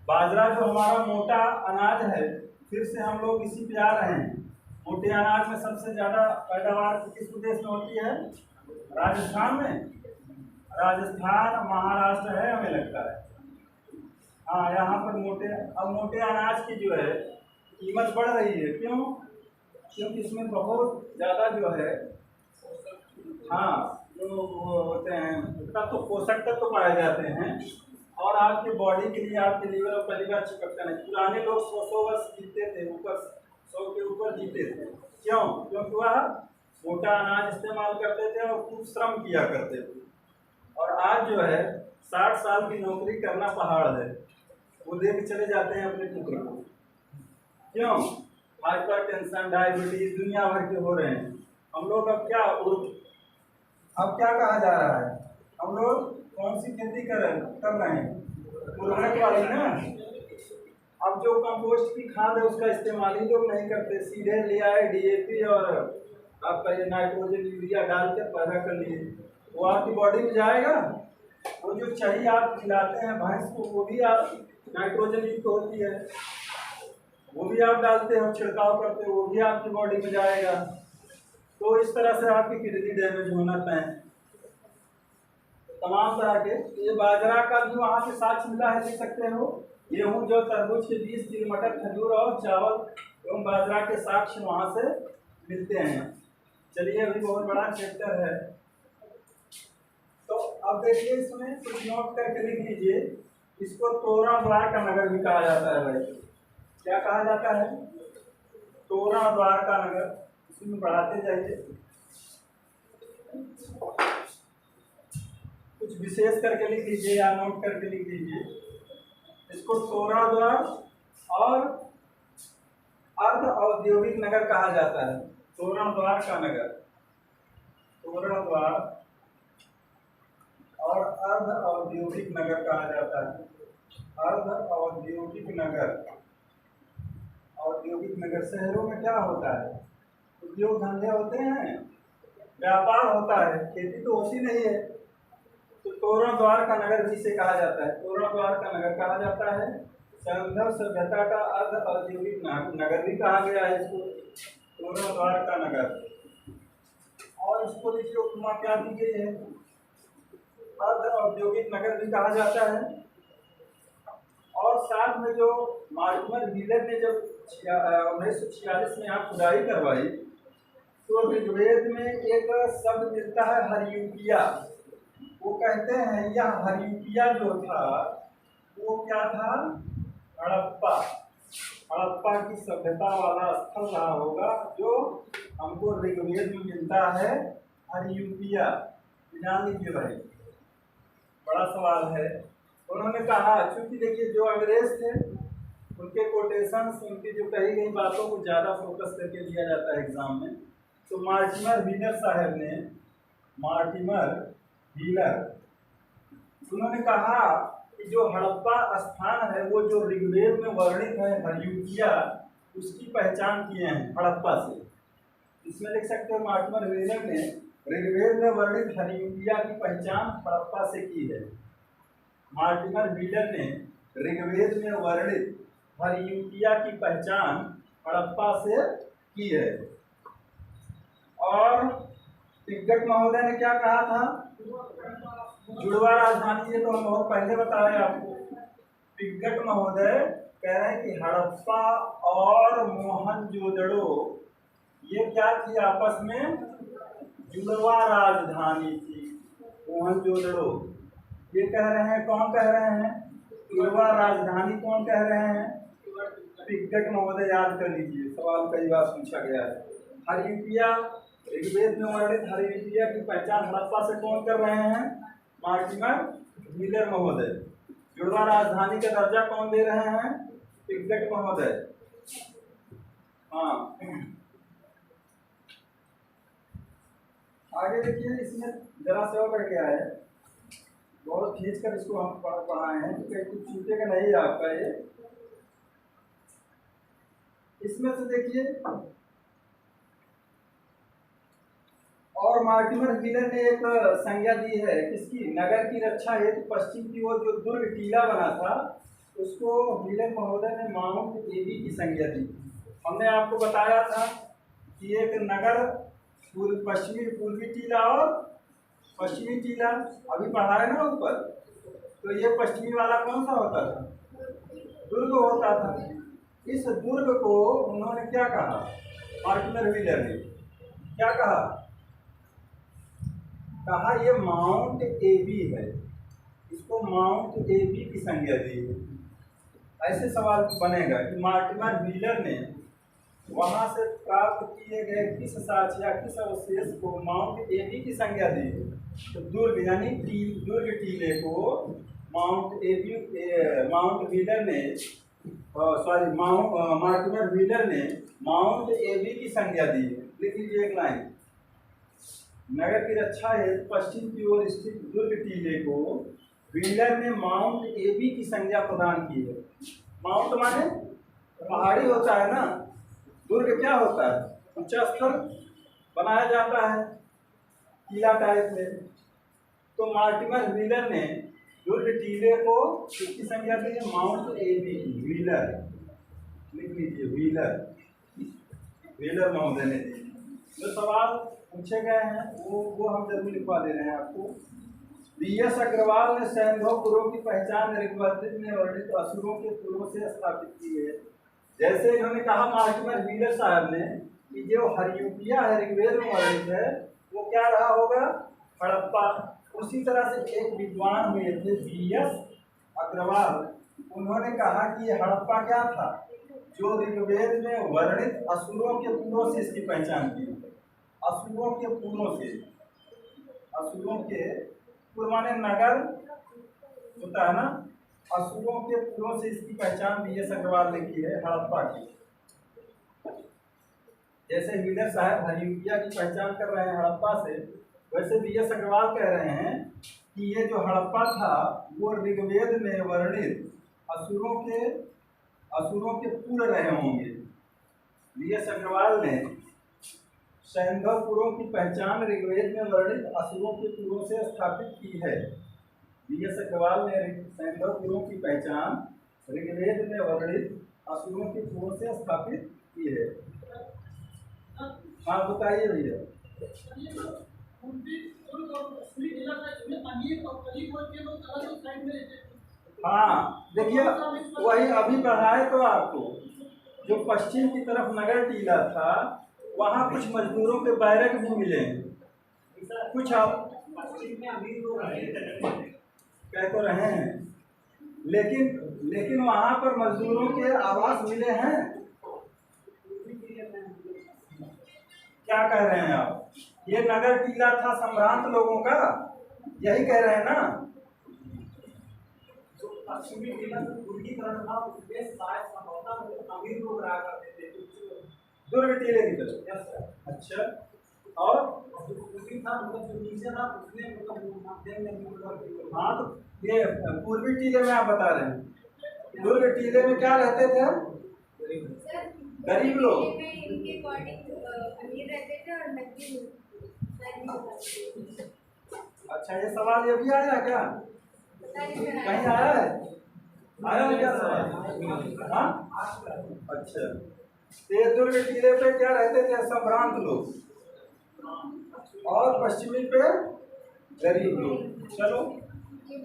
बाजरा जो हमारा मोटा अनाज है, फिर से हम लोग इसी पे आ रहे हैं। मोटे अनाज में सबसे ज्यादा पैदावार किस प्रदेश में होती है? राजस्थान में। राजस्थान, महाराष्ट्र है हमें लगता है। हाँ, यहाँ पर मोटे अनाज की जो है कीमत बढ़ रही है। क्यों? क्योंकि इसमें बहुत ज़्यादा जो है हाँ जो वो होते हैं तत्व, पोषक तत्व पाए जाते हैं, और आपके बॉडी के लिए, आपके लीवर और परिवार चिपकता नहीं। पुराने लोग 100 वर्ष जीते थे, ऊपर 100 के ऊपर जीते थे। क्यों? क्योंकि वह मोटा अनाज इस्तेमाल करते थे और खूब श्रम किया करते थे। और आज जो है 60 साल की नौकरी करना पहाड़ है, वो लेके चले जाते हैं अपने पुत्र को। क्यों? हाइपर टेंशन, डायबिटीज दुनिया भर के हो रहे हैं। हम लोग अब क्या कहा जा रहा है? हम लोग कौन सी खेती कर रहे हैं? उर्वरक वाली ना। अब जो कंपोस्ट की खाद है उसका इस्तेमाल ही लोग नहीं करते, सीधे ले आए डीएपी और आपका ये नाइट्रोजन, यूरिया डाल के पैदा कर लिए। वो आपकी बॉडी में जाएगा? वो जो चाहिए आप खिलाते हैं भैंस को, वो भी आप नाइट्रोजन युक्त होती है, वो भी आप डालते हो, छिड़काव करते हो, वो भी आपकी बॉडी में जाएगा। तो इस तरह से आपकी किडनी डैमेज होना तय। तमाम तरह के ये बाजरा का भी वहाँ से साक्ष्य मिला है, देख सकते हो। गेहूं, जो तरबूज के बीज, तिल, मटर, खजूर और चावल एवं बाजरा के साक्ष्य वहाँ से मिलते हैं। चलिए, अभी बहुत बड़ा चैप्टर है, तो अब देखिए इसमें कुछ नोट करके लिख लीजिए। इसको तोरण द्वार का नगर भी कहा जाता है भाई। क्या कहा जाता है? तोरण द्वार का नगर। इसमें बढ़ाते जाइए, कुछ विशेष करके लिख लीजिए या नोट करके लिख लीजिए। इसको तोरण द्वार और अर्ध औद्योगिक नगर कहा जाता है। तोरण द्वार का नगर, तोरण द्वार और अर्ध औद्योगिक नगर कहा जाता है। अर्ध औद्योगिक नगर, औद्योगिक नगर शहरों में क्या होता है? उद्योग धंधे होते हैं, व्यापार होता है, खेती तो होती नहीं है। तो तोरण द्वार का नगर भी इसे कहा जाता है, तोरण द्वार का नगर कहा जाता है। संगम सभ्यता का अर्ध औद्योगिक नगर भी कहा गया है इसको, तोरण द्वार का नगर। और इसको देखिए उपमा क्या दी गई है? अर्ध औद्योगिक नगर भी कहा जाता है। और साथ में जो मार्टिमर व्हीलर ने जब 1946 में यहाँ खुदाई करवाई, तो ऋग्वेद में एक शब्द मिलता है हरियूपिया। वो कहते हैं यह हरियूपिया जो था वो क्या था? हड़प्पा, हड़प्पा की सभ्यता वाला स्थल रहा होगा, जो हमको ऋग्वेद में मिलता है हरियूपिया। जान लीजिए भाई, बड़ा सवाल है। उन्होंने कहा, चूंकि देखिए जो अंग्रेज थे उनके कोटेशंस, उनकी जो कही गई बातों को ज़्यादा फोकस करके दिया जाता है एग्जाम में। तो मार्टिमर व्हीलर साहब ने, मार्टिमर व्हीलर, उन्होंने कहा कि जो हड़प्पा स्थान है वो जो ऋग्वेद में वर्णित है हरियूपिया, उसकी पहचान किए हैं हड़प्पा से। इसमें लिख सकते हो मार्टिमर व्हीलर ने ऋग्वेद में वर्णित हरियूपिया की पहचान हड़प्पा से की है। मार्टिमर व्हीलर ने ऋग्वेद में वर्णित हरियूपिया की पहचान हड़प्पा से की है। और पिंगट महोदय ने क्या कहा था? जुड़वा राजधानी, ये तो हम बहुत पहले बताए आपको। पिंगट महोदय कह रहे हैं कि हड़प्पा और मोहनजोदड़ो ये क्या थी, आपस में जुड़वा राजधानी थी। मोहनजोदड़ो ये कह रहे हैं, कौन कह रहे हैं? जुड़वा राजधानी कौन कह रहे हैं? पिंगट महोदय। याद कर लीजिए, सवाल कई बार पूछा गया है। हरियूपिया, ऋग्वेद में वर्णित हरियूपिया की पहचान हड़प्पा से कौन कर रहे हैं? मार्टिमर व्हीलर महोदय। जुड़वा राजधानी का दर्जा कौन दे रहे हैं? पिंगट महोदय। हाँ, आगे देखिए, इसमें जरा से और क्या है, बहुत खींच कर इसको हम पढ़ाए हैं तो कहीं कुछ छूटेगा नहीं आपका ये। इसमें से देखिए, और मार्टिमर व्हीलर ने एक संज्ञा दी है किसकी? नगर की रक्षा हेतु पश्चिम की ओर जो दुर्ग टीला बना था उसको व्हीलर महोदय ने माउंट एबी की संज्ञा दी। हमने आपको बताया था कि एक नगर पूर्वी टीला और पश्चिमी टीला अभी पढ़ा है ना ऊपर, तो ये पश्चिमी वाला कौन सा होता था? दुर्ग होता था। इस दुर्ग को उन्होंने क्या कहा? मार्टिमर व्हीलर ने क्या कहा? कहा ये माउंट एबी है, इसको माउंट एबी की संज्ञा दी है। ऐसे सवाल बनेगा कि मार्टिमर व्हीलर ने वहां से प्राप्त किए गए किस साक्ष्य या किस अवशेष को माउंट एबी की संज्ञा दी है। तो दुर्ग यानी दुर्ग टीले को माउंट व्हीलर ने मार्टिमर व्हीलर ने माउंट एबी की संज्ञा दी है। लिख लीजिए एक लाइन, नगर की रक्षा हेतु पश्चिम की ओर स्थित दुर्ग टीले को व्हीलर ने माउंट एबी की संज्ञा प्रदान की है। माउंट माने पहाड़ी होता है ना, दुर्ग क्या होता है? ऊंचा स्थल बनाया जाता है किला टाइप में। तो मार्टिमर व्हीलर ने दुर्ग टीले को किसकी संज्ञा दी है? माउंट एबी की। व्हीलर लिख लीजिए, व्हीलर महोदय ने दी। जो सवाल पूछे गए हैं वो हम जरूर लिखवा दे रहे हैं आपको। बीएस अग्रवाल ने सैंधवपुरों की पहचान ऋग्वेद में वर्णित असुरों के पुरों से स्थापित की है। जैसे इन्होंने कहा मार्टिमर व्हीलर साहब ने कि जो हरियूपिया है ऋग्वेद में वर्णित है वो क्या रहा होगा? हड़प्पा। उसी तरह से एक विद्वान हुए थे बीएस अग्रवाल, उन्होंने कहा कि ये हड़प्पा क्या था? जो ऋग्वेद में वर्णित असुरों के पुरों से इसकी पहचान की। असुरों के पुरों से, असुरों के पुर माने नगर होता है ना, असुरों के पुरों से इसकी पहचान बीएस अग्रवाल ने की है हड़प्पा की। जैसे व्हीलर साहब हरियूपिया की पहचान कर रहे हैं हड़प्पा से, वैसे बीएस अग्रवाल कह रहे हैं कि ये जो हड़प्पा था वो ऋग्वेद में वर्णित असुरों के पुर रहे होंगे। बीएस अग्रवाल ने सैंधवपुरों की पहचान ऋग्वेद में वर्णित असुरों के पुरों से स्थापित की है। बीएस अग्रवाल ने सैंधवपुरों की पहचान ऋग्वेद में वर्णित असुरों के पुरों से स्थापित की है। हाँ बताइए भैया। हाँ देखिए, वही अभी पढ़ाए तो आपको, जो पश्चिम की तरफ नगर टीला था वहाँ कुछ मजदूरों के बैरक भी मिले, कुछ आप कह तो रहे हैं, लेकिन वहाँ पर मजदूरों के आवास मिले हैं। क्या कह रहे हैं आप? ये नगर टीला था सम्भ्रांत लोगों का, यही कह रहे हैं ना? पश्चिमी टीला था, उसमें शायद संभवतः अमीर लोग रहा करते थे दुर्ग टीले की तरफ। अच्छा, और हाँ तो ये पूर्वी टीले में आप बता रहे हैं, दुर्ग टीले में क्या रहते थे हम? गरीब लोग। अच्छा, ये सवाल ये भी आया क्या? कहीं आया है? आया है क्या सवाल? हाँ अच्छा, तो ये दुर्ग टीले पे क्या रहते थे? सम्भ्रांत लोग। और पश्चिमी पे गरीब लोग। चलो ये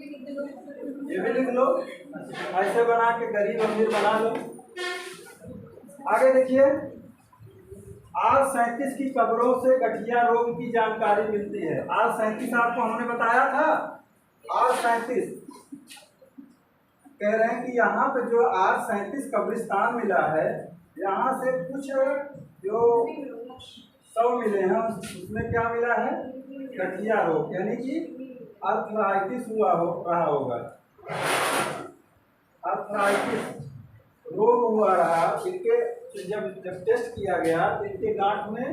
भी लिख लो, ऐसे बना के गरीब अमीर बना लो। आगे देखिए, R37 की कब्रों से गठिया रोग की जानकारी मिलती है। R37 आपको हमने बताया था। R37 कह रहे हैं कि यहाँ पे जो R37 कब्रिस्तान मिला है, यहाँ से कुछ जो शव मिले हैं उसमें क्या मिला है, गठिया रोग, यानी कि अर्थराइटिस रहा होगा। अर्थराइटिस रोग हुआ रहा इनके। जब टेस्ट किया गया तो इनके गांठ में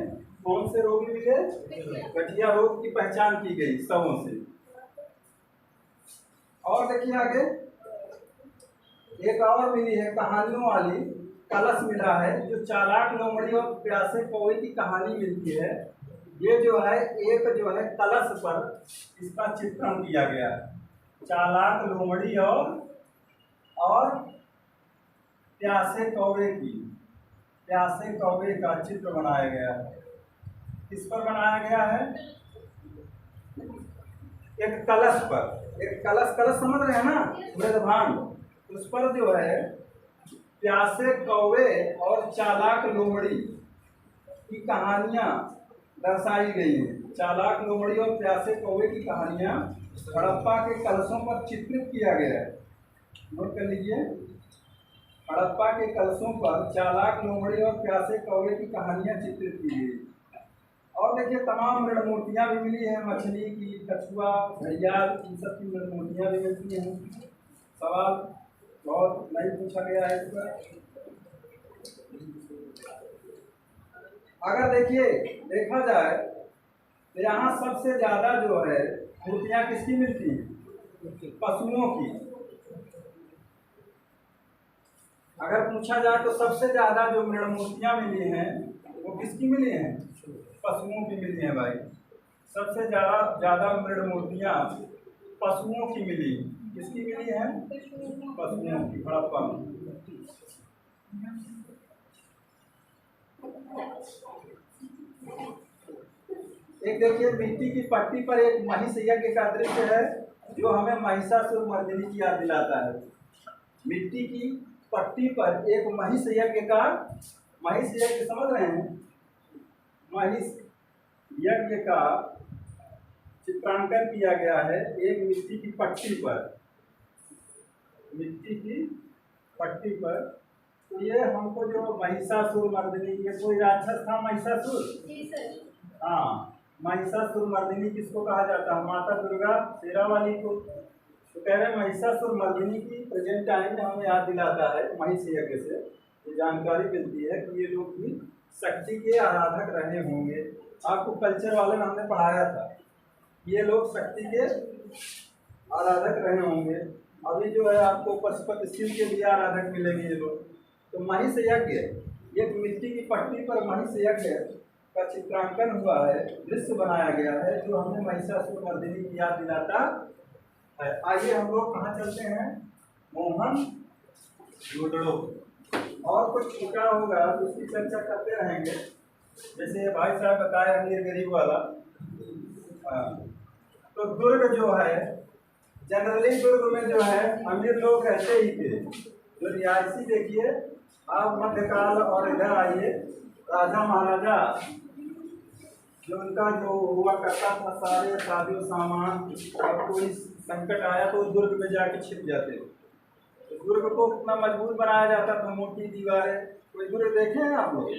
कौन से रोगी मिले, गठिया रोग की पहचान की गई शवों से। और देखिए आगे एक और मिली है कहानियों वाली कलश मिला है, जो चालाक लोमड़ी और प्यासे कौवे की कहानी मिलती है। ये जो है एक जो है कलश पर इसका चित्रण किया गया है, चालाक लोमड़ी और प्यासे कौवे का चित्र बनाया गया है। किस पर बनाया गया है, एक कलश पर। एक कलश समझ रहे हैं ना, मृदभांड, उस पर जो है प्यासे कौवे और चालाक लोमड़ी की कहानियां दर्शाई गई हैं। चालाक लोमड़ी और प्यासे कौवे की कहानियां हड़प्पा के कलशों पर चित्रित किया गया है। नोट कर लीजिए, हड़प्पा के कलशों पर चालाक लोमड़ी और प्यासे कौवे की कहानियां चित्रित की गई। और देखिए तमाम मृण मूर्तियाँ भी मिली हैं, मछली की, कछुआ, घड़ियाल, इन सब की मृण मूर्तियाँ भी मिलती हैं। सवाल बहुत नहीं पूछा गया है इस पर। अगर देखिए देखा जाए तो यहाँ सबसे ज्यादा जो है मूर्तियाँ किसकी मिलती हैं, पशुओं की। अगर पूछा जाए तो सबसे ज्यादा जो मृण मूर्तियाँ मिली हैं वो किसकी मिली हैं, पशुओं की मिली हैं भाई। सबसे ज्यादा मृण मूर्तियाँ पशुओं की मिली। किसकी मिली हैं, पशुओं की, हड़प्पा में। एक देखिए मिट्टी की पट्टी पर एक महिष यज्ञ का दृश्य है, जो हमें महिषासुर मर्दिनी की याद दिलाता है। मिट्टी की पट्टी पर एक महिष यज्ञ समझ रहे हैं, महिष यज्ञ का चित्रांकन किया गया है एक मिट्टी की पट्टी पर। तो ये हमको जो महिषासुर मर्दिनी, ये कोई राक्षस था महिषासुर, हाँ, महिषासुर मर्दिनी किसको कहा जाता है, माता दुर्गा शेरा वाली को। तो कह रहे हैं महिषासुर मर्दिनी की प्रेजेंट टाइम में हमें याद दिलाता है। महिष यज्ञ से ये जानकारी मिलती है कि ये लोग भी शक्ति के आराधक रहे होंगे। आपको कल्चर वाले में हमने पढ़ाया था, ये लोग शक्ति के आराधक रहे होंगे। अभी जो है आपको पशुपति शिव के भी आराधक मिलेंगे ये लोग। तो महिष यज्ञ, एक मिट्टी की पट्टी पर महिष यज्ञ का चित्रांकन हुआ है, दृश्य बनाया गया है, जो हमें महिषासुर मर्दिनी की याद दिलाता है। आइए हम लोग कहाँ चलते हैं, मोहनजोदड़ो। और कुछ छूटा होगा तो उसकी चर्चा करते रहेंगे। जैसे भाई साहब बताए अमीर गरीब वाला। तो दुर्ग जो है जनरली, दुर्ग में जो है अमीर लोग रहते ही थे। जो रिहायशी देखिए आप मध्यकाल और इधर आइए, राजा महाराजा जो उनका जो हुआ करता था, सारे साजो सामान, और कोई संकट आया तो दुर्ग में जाके छिप जाते। तो दुर्ग को उतना मजबूत बनाया जाता था, मोटी दीवारें। कोई दुर्ग देखे हैं आप लोग?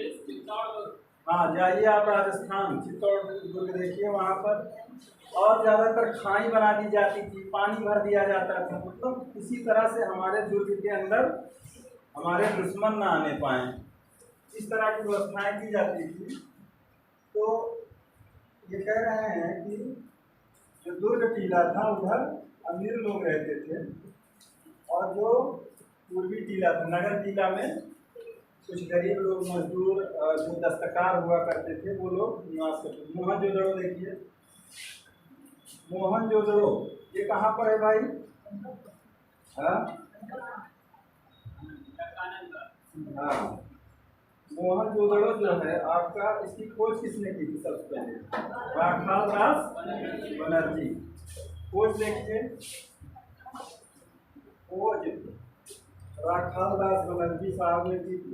हाँ, जाइए आप राजस्थान, चित्तौड़ दुर्ग देखिए, वहाँ पर और ज़्यादातर खाई बना दी जाती थी, पानी भर दिया जाता था। मतलब इसी तरह से हमारे दुर्ग के अंदर हमारे दुश्मन ना आने पाए, इस तरह की व्यवस्थाएं की जाती थी। तो ये कह रहे हैं कि जो दुर्ग टीला था उधर अमीर लोग रहते थे, और जो पूर्वी टीला था, नगर टीला में कुछ गरीब लोग, मजदूर, जो दस्तकार हुआ करते थे, वो लोग निवास करते थे। मोहनजोदड़ो देखिए, मोहनजोदड़ो ये कहाँ पर है भाई? हाँ, मोहनजोदड़ो जो है आपका, इसकी खोज किसने की थी सबसे पहले? राखालदास बनर्जी। खोज देखिए, खोज राखालदास बनर्जी साहब ने की थी।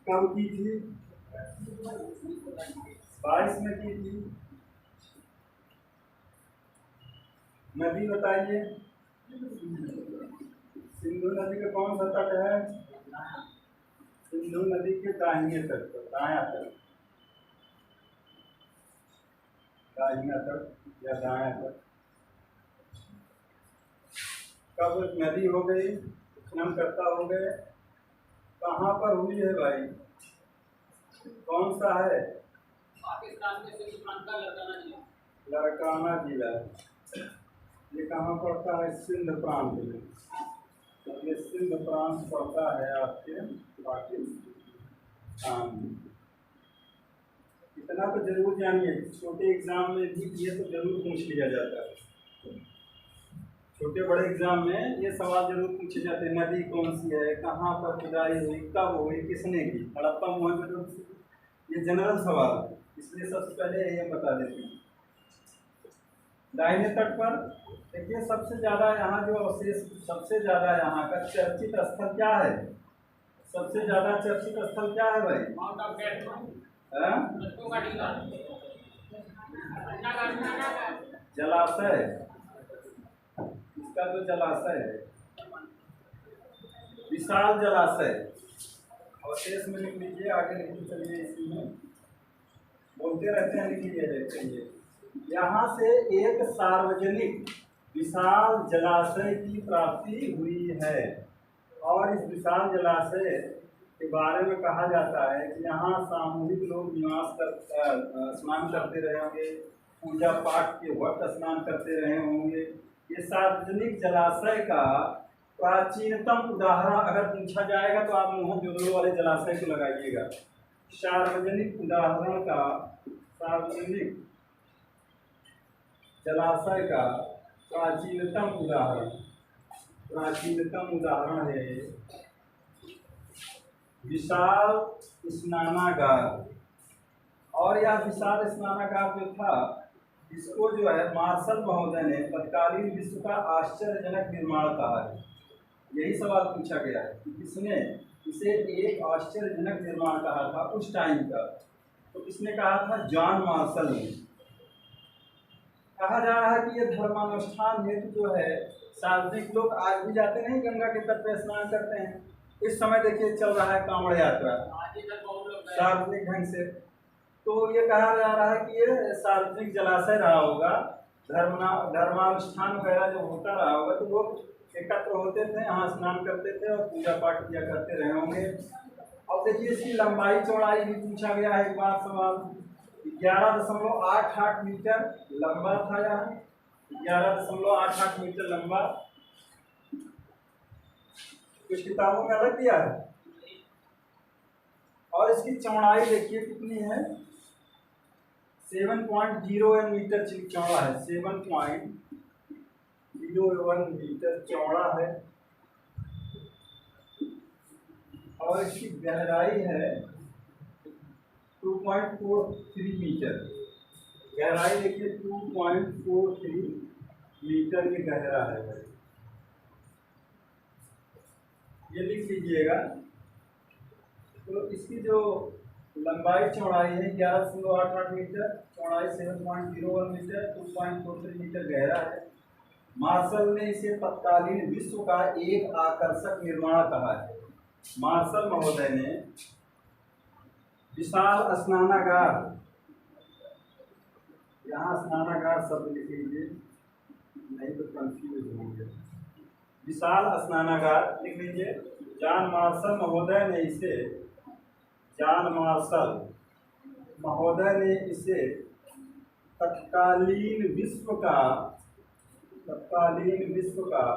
कब की थी? 22 में की थी। नदी बताइए, सिंधु नदी का कौन सा तट है? सिंधु नदी के दाहिने तट पर, दायां तट, दाहिना तट या दायां तट। कब नदी हो गई, स्नानकर्ता हो गए? कहाँ पर हुई है भाई? कौन सा है? पाकिस्तान में लड़काना जिला। लड़काना जिला। ये कहाँ पड़ता है? सिंध प्रांत में। ये सिंध प्रांत पड़ता है आपके पाकिस्तान में। इतना तो जरूर जानिए, छोटे एग्जाम में भी ये तो जरूर पूछ लिया जाता है। छोटे बड़े एग्जाम में ये सवाल जरूर पूछे जाते हैं, नदी कौन सी है, कहाँ पर खुदाई हुई, कब हुई, किसने की? हड़प्पा मोहनजोदड़ो। ये जनरल सवाल है, इसलिए सबसे पहले ये बता देते हैं। दाहिने तट पर देखिए, सबसे ज्यादा यहाँ जो अवशेष, सबसे ज्यादा यहाँ का चर्चित स्थल क्या है? सबसे ज्यादा चर्चित स्थल क्या है भाई? Mount of death. जलाशय, इसका तो जलाशय है, विशाल जलाशय। अवशेष में लिख लीजिए, आगे लिखते चलिए, इसी में बोलते रहते हैं, लिख लीजिए। यहाँ से एक सार्वजनिक विशाल जलाशय की प्राप्ति हुई है, और इस विशाल जलाशय के बारे में कहा जाता है कि यहाँ सामूहिक लोग निवास कर स्नान करते रहे होंगे, पूजा पाठ के वक्त स्नान करते रहे होंगे। ये सार्वजनिक जलाशय का प्राचीनतम उदाहरण अगर पूछा जाएगा तो आप मोहनजोदड़ो वाले जलाशय को लगाइएगा। सार्वजनिक उदाहरण का, सार्वजनिक जलाशय का प्राचीनतम उदाहरण है विशाल स्नानागार। और यह विशाल स्नानागार जो था, इसको जो है मार्शल महोदय ने तत्कालीन विश्व का आश्चर्यजनक निर्माण कहा है। यही सवाल पूछा गया है कि किसने इसे एक आश्चर्यजनक निर्माण कहा था उस टाइम का? तो किसने कहा था? जॉन मार्शल ने। कहा जा रहा है कि ये धर्मानुष्ठान हेतु जो है सार्वजनिक लोग आज भी जाते नहीं, गंगा के तट पर स्नान करते हैं। इस समय देखिए चल रहा है कांवड़ यात्रा सार्वजनिक ढंग से, तो ये कहा जा रहा है कि ये सार्वजनिक जलाशय रहा होगा, धर्मानुष्ठान वगैरह जो होता रहा होगा, तो लोग एकत्र होते थे, यहाँ स्नान करते थे और पूजा पाठ किया करते रहे होंगे। अब देखिए इसकी लंबाई चौड़ाई भी पूछा गया है एक बार सवाल। 11.88 मीटर लंबा था, यहाँ 11.88 मीटर लंबा। कुछ किताबों में अलग दिया है। और इसकी चौड़ाई देखिए कितनी है, 7.01 मीटर चौड़ा है, 7.01 मीटर चौड़ा है। और इसकी गहराई है 2.43 मीटर। गहराई देखिए 2.43 मीटर की गहरा है भाई, ये लिख लीजिएगा। तो इसकी जो लंबाई चौड़ाई है 11.88 मीटर, चौड़ाई 7.01 मीटर, 2.43 मीटर गहरा है। मार्शल ने इसे तत्कालीन विश्व का एक आकर्षक निर्माण कहा है। मार्शल महोदय ने विशाल स्नानागार, यहाँ स्नानागार शब्द लिख लीजिए, नहीं तो कंफ्यूज होंगे। विशाल स्नानागार लिख लीजिए। जॉन मार्शल महोदय ने इसे, जॉन मार्शल महोदय ने इसे तत्कालीन विश्व का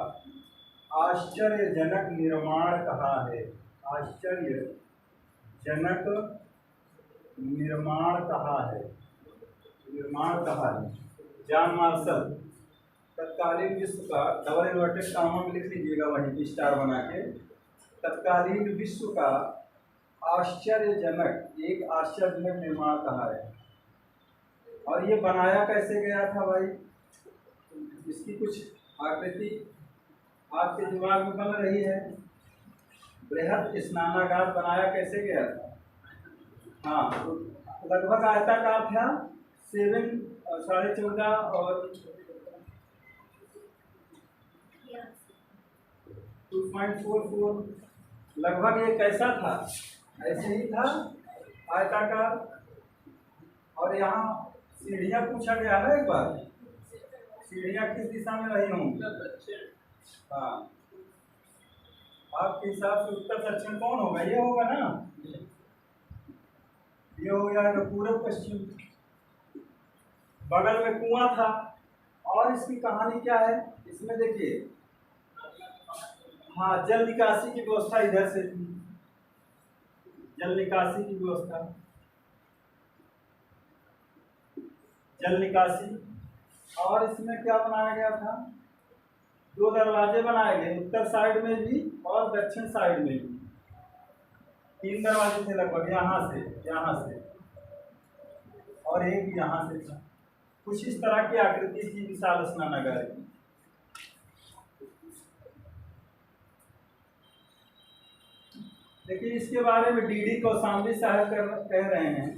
आश्चर्यजनक निर्माण कहा है। आश्चर्यजनक निर्माण कहा है, जॉन मार्शल तत्कालीन विश्व का, डबल इन्वर्टेड कामा में लिख लीजिएगा वहीं स्टार बना के, तत्कालीन विश्व का एक आश्चर्यजनक निर्माण कहा है। और ये बनाया कैसे गया था भाई, इसकी कुछ आकृति आपके दिमाग में बन रही है। बृहद स्नानागार बनाया कैसे गया था? हाँ, तो लगभग आयताकार था, 14.5 और 2.44 लगभग। ये कैसा था? ऐसे ही था, आयताकार। और यहाँ सीढ़ियाँ पूछा गया ना एक बार, सीढ़ियाँ किस दिशा में रही होंगी? हाँ, आपके हिसाब से उत्तर दक्षिण कौन होगा? ये होगा ना, ये हो जाएगा पूर्व पश्चिम। बगल में कुआं था। और इसकी कहानी क्या है इसमें देखिए, हाँ, जल निकासी की व्यवस्था इधर से थी, जल निकासी की व्यवस्था, जल निकासी। और इसमें क्या बनाया गया था? 2 दरवाजे बनाए गए, उत्तर साइड में भी और दक्षिण साइड में भी। 3 दरवाजे थे लगभग, यहाँ से और एक यहाँ से था। कुछ इस तरह की आकृति थी विशाल स्नानागार की। लेकिन इसके बारे में डी कौशाम्बी साहब कह रहे हैं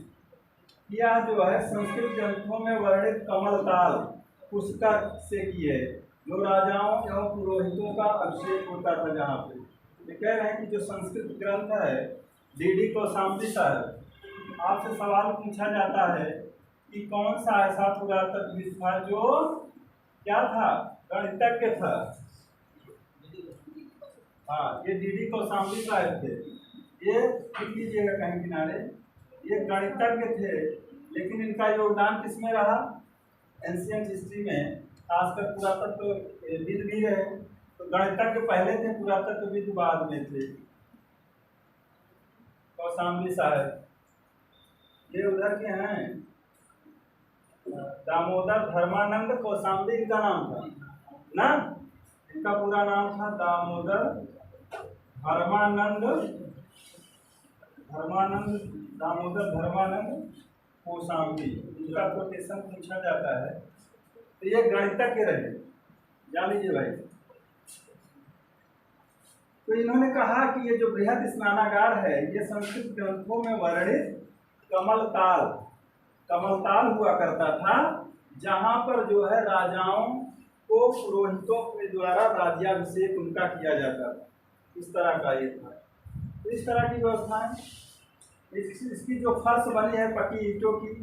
कि यह जो है संस्कृत ग्रंथों में वर्णित कमलताल पुष्कर से की है, जो राजाओं एवं पुरोहितों का अभिषेक होता था जहाँ पे। ये कह रहे हैं कि जो संस्कृत ग्रंथ है, डी कौशाम्बी साहब, आपसे सवाल पूछा जाता है कि कौन सा ऐसा पुरातत्वविद था जो क्या था? गणितज्ञ था। हाँ, ये डी कौशाम्बी साहब थे। ये लिख लीजिएगा कहीं किनारे, ये गणितज्ञ थे, लेकिन इनका योगदान किसमें रहा? एंशियंट हिस्ट्री में, खासकर पुरातत्वविद भी रहे। तो गणितज्ञ पहले थे, पुरातत्वविद बाद में थे। कौशाम्बी साहब ये उधर के हैं, दामोदर धर्मानंद कौशाम्बी इनका नाम था ना। इनका पूरा नाम था दामोदर धर्मानंद कौशाम्बी। इनका कोटेशन पूछा जाता है। तो ये गणितज्ञ रहे, जान लीजिए भाई। तो इन्होंने कहा कि ये जो बृहद स्नानागार है, ये संस्कृत ग्रंथों में वर्णित कमलताल हुआ करता था, जहां पर जो है राजाओं को पुरोहितों के द्वारा राज्याभिषेक उनका किया जाता था। इस तरह का ये था। तो इस तरह की व्यवस्थाएं, इसकी जो फर्श बनी है पक्की ईंटों की,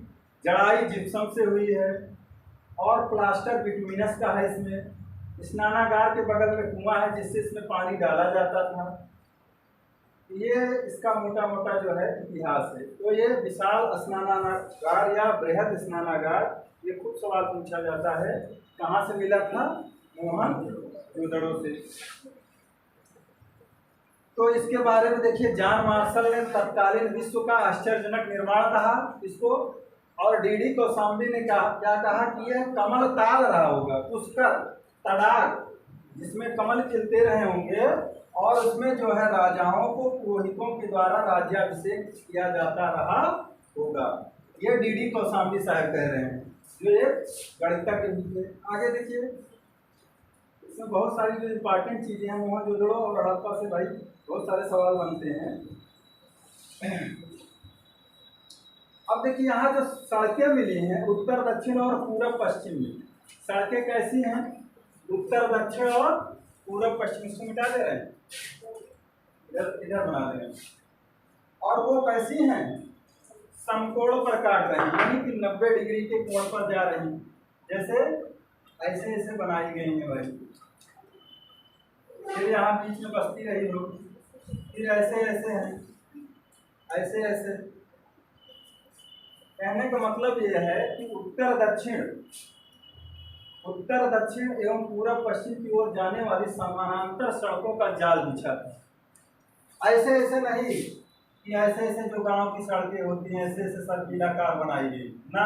जड़ाई जिप्सम से हुई है और प्लास्टर बिटुमिनस का है। इसमें स्नानागार के बगल में कुआं है जिससे इसमें पानी डाला जाता था। ये इसका मोटा मोटा जो है इतिहास है। तो ये विशाल स्नानागार या बृहद स्नानागार, ये खूब सवाल पूछा जाता है, कहाँ से मिला था? मोहनजोदड़ो से। तो इसके बारे में देखिए, जॉन मार्शल ने तत्कालीन विश्व का आश्चर्यजनक निर्माण कहा इसको, और डी कौशाम्बी ने कहा, क्या कहा कि यह कमल ताल रहा होगा, पुष्कर तड़ाग जिसमें कमल खिलते रहे होंगे, और उसमें जो है राजाओं को पुरोहितों के द्वारा राज्याभिषेक किया जाता रहा होगा। ये डी कौशाम्बी साहब कह रहे हैं, जो एक गणितज्ञ भी थे। आगे देखिए, इसमें बहुत सारी जो इम्पोर्टेंट चीजें हैं, मोहनजोदड़ो और हड़प्पा से भाई बहुत सारे सवाल बनते हैं। अब देखिए, यहाँ जो सड़कें मिली हैं उत्तर दक्षिण और पूरब पश्चिम में, सड़कें कैसी हैं? उत्तर दक्षिण और पूरब पश्चिम। इसको मिटा दे रहे हैं, इधर बना दे रहे हैं। और वो कैसी हैं? समकोण पर काट रही हैं, यानी कि 90 डिग्री के कोण पर जा रही हैं। जैसे ऐसे ऐसे बनाई गई हैं भाई। फिर यहाँ बीच में बस्ती रही हो, फिर ऐसे ऐसे हैं, ऐसे ऐसे। कहने का मतलब यह है कि उत्तर दक्षिण एवं पूरब पश्चिम की ओर जाने वाली समानांतर सड़कों का जाल बिछा था। ऐसे ऐसे नहीं कि ऐसे ऐसे जो गांव की सड़कें होती हैं ऐसे ऐसे सर्किलाकार बनाई गई ना,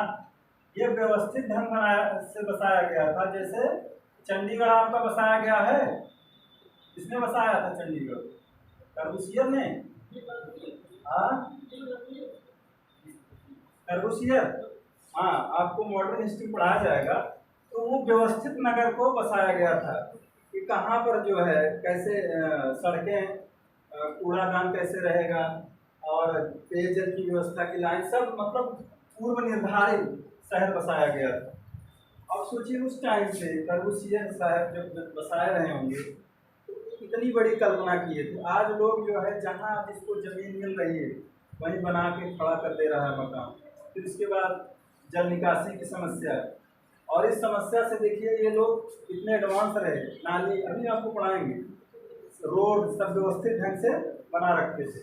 ये व्यवस्थित ढंग से बसाया गया था। जैसे चंडीगढ़ आपका बसाया गया है, किसने बसाया था चंडीगढ़? कर्बूसियर ने, हाँ कर्बूसियर, हाँ आपको मॉडर्न हिस्ट्री पढ़ाया जाएगा। तो वो व्यवस्थित नगर को बसाया गया था कि कहाँ पर जो है कैसे सड़कें, कूड़ादान कैसे रहेगा और पेयजल की व्यवस्था की लाइन, सब मतलब पूर्व निर्धारित शहर बसाया गया था। अब सोचिए उस टाइम से कर्बूसियर साहब जब बसाए रहे होंगे तो इतनी बड़ी कल्पना किए थे। आज लोग जो है जहाँ जिसको जमीन मिल रही है वहीं बना के खड़ा कर दे रहा है मकान। फिर इसके बाद जल निकासी की समस्या, और इस समस्या से देखिए ये लोग इतने एडवांस रहे, नाली अभी आपको पढ़ाएंगे, रोड सब व्यवस्थित ढंग से बना रखते थे।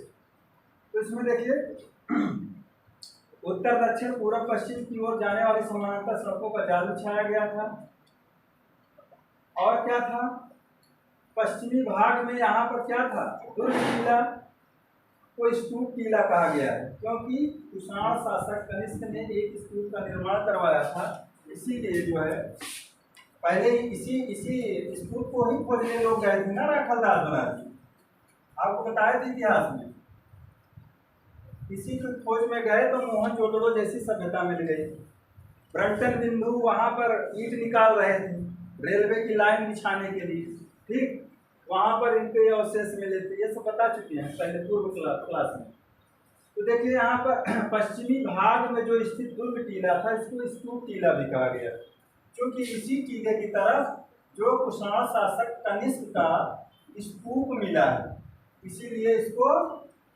तो इसमें देखिए उत्तर दक्षिण पूर्व पश्चिम की ओर जाने वाली समानांतर सड़कों का जाल बिछाया गया था। और क्या था, पश्चिमी भाग में यहाँ पर क्या था, दुर्ग टीला को स्तूप टीला कहा गया है, क्योंकि कुषाण शासक कनिष्क ने एक स्तूप का निर्माण करवाया था। इसीलिए जो है पहले इसी स्तूप को ही खोजने लोग गए थे ना, राखलदास बनारसी, आपको बताया था इतिहास में। इसी की खोज में गए तो मोहनजोदड़ो जैसी सभ्यता मिल गई। ब्रंटन बिंदु वहाँ पर ईंट निकाल रहे थे रेलवे की लाइन बिछाने के लिए, ठीक, वहाँ पर इनके अवशेष मिले थे, ये सब बता चुके हैं पहले पूर्व क्लास में। तो देखिए यहाँ पर पश्चिमी भाग में जो स्थित दुर्ग टीला था इसको स्तूप टीला भी कहा गया, क्योंकि इसी टीले की तरफ जो कुषाण शासक कनिष्क का स्तूप मिला है, इसीलिए इसको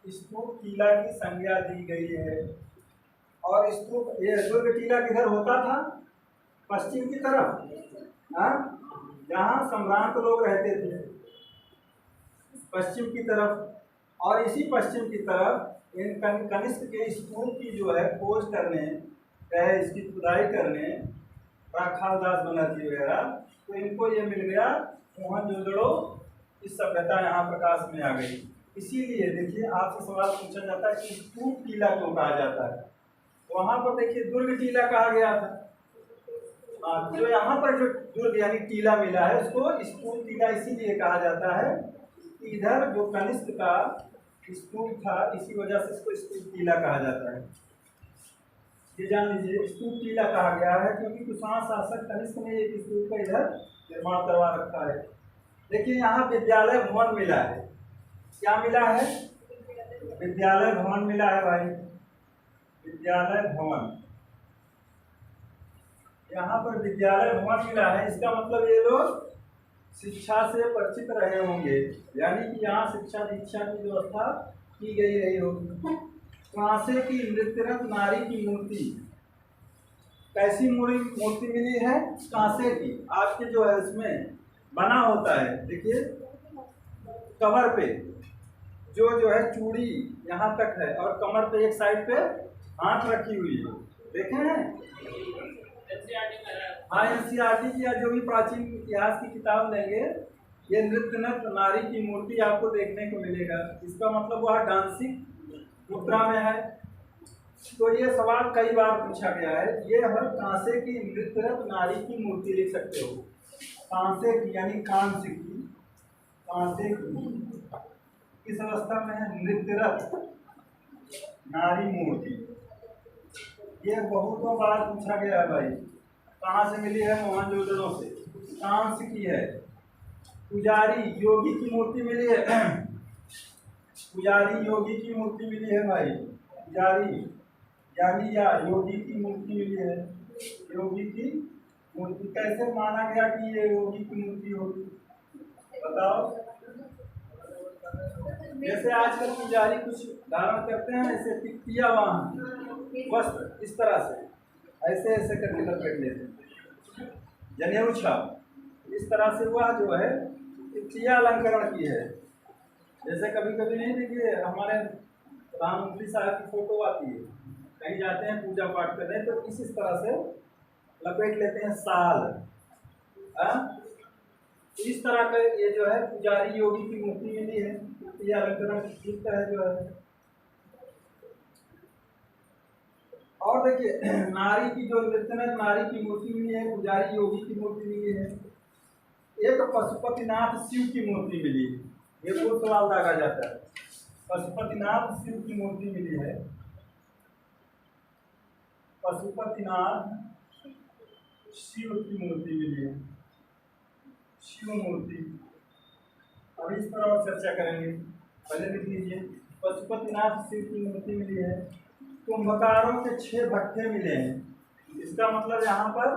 स्तूप टीला की संज्ञा दी गई है। और स्तूप ये दुर्ग टीला किधर होता था, पश्चिम की तरफ, हाँ जहाँ सम्रांत लोग रहते थे पश्चिम की तरफ। और इसी पश्चिम की तरफ इन कनिष्क के स्तूप की जो है खोज करने गए, इसकी खुदाई करने राखालदास बनर्जी वगैरह, तो इनको ये मिल गया मोहनजोदड़ो, इस सभ्यता यहाँ प्रकाश में आ गई। इसीलिए देखिए आपसे सवाल पूछा जाता है कि स्तूप टीला क्यों कहा जाता है, वहाँ पर देखिए दुर्ग टीला कहा गया था। जो यहाँ पर जो दुर्ग यानी टीला मिला है उसको स्तूप टीला इसीलिए कहा जाता है, इधर जो कनिष्क का स्तूप था इसी वजह से इसको स्तूप टीला कहा जाता है। ये जान लीजिए स्तूप टीला कहा गया है क्योंकि कुषाण शासक कनिष्क ने एक स्तूप का इधर निर्माण करवा रखा है। देखिए यहाँ विद्यालय भवन मिला है, क्या मिला है, विद्यालय भवन मिला है भाई, विद्यालय भवन, यहाँ पर विद्यालय भवन मिला है। इसका मतलब ये लोग शिक्षा से परिचित रहे होंगे, यानी कि यहाँ शिक्षा दीक्षा की व्यवस्था की गई रही होगी। कांसे की नृत्यरत नारी की मूर्ति, कैसी मूर्ति मिली है, कांसे की, आपके जो है उसमें बना होता है, देखिए कमर पे जो है चूड़ी यहाँ तक है और कमर पे एक साइड पे हाथ रखी हुई है, देखे हैं, हाँ एनसीईआरटी की या जो भी प्राचीन इतिहास की किताब लेंगे ये नृत्य नारी की मूर्ति आपको देखने को मिलेगा। इसका मतलब वह डांसिंग मुद्रा में है। तो ये सवाल कई बार पूछा गया है, ये हर कांसे की नृत्यरत नारी की मूर्ति लिख सकते हो, कांसे की यानी कांस्य की, कांसे की किस अवस्था में है, नृत्यरत नारी मूर्ति। ये बहुतों बार पूछा गया है भाई, कहाँ से मिली है, मोहनजोदड़ो से, कांस्य की है। पुजारी योगी की मूर्ति मिली है, पुजारी योगी की मूर्ति मिली है भाई, पुजारी यानी या योगी की मूर्ति मिली है, योगी की मूर्ति। कैसे माना गया कि ये योगी की मूर्ति होगी, बताओ। जैसे आजकल पुजारी कुछ धारण करते हैं ऐसे टिकटिया वाहन वस्त्र, इस तरह से ऐसे ऐसे करके लपेट लेते हैं, जनेऊ छाप, इस तरह से वह जो है टिकटिया अलंकरण की है। जैसे कभी कभी नहीं देखिए हमारे प्रधानमंत्री साहब की फोटो आती है, कहीं जाते हैं पूजा पाठ करने तो इस तरह से लपेट लेते हैं साल, इस तरह का ये जो है पुजारी योगी की मूर्ति मिली है, टिकटिया अलंकरण युक्त है जो है। और देखिए नारी की जो नृत्य नारी की मूर्ति मिली है, पुजारी योगी की मूर्ति मिली है, एक पशुपतिनाथ शिव की मूर्ति मिली है। ये बहुत सवाल दागा जाता है, पशुपतिनाथ शिव की मूर्ति मिली है। पशुपतिनाथ शिव की मूर्ति मिली है, शिव मूर्ति। अभी इस पर और चर्चा करेंगे, पहले लिख लीजिए। पशुपतिनाथ शिव की मूर्ति मिली है। कुंभकारों के 6 भट्ठे मिले हैं। इसका मतलब यहाँ पर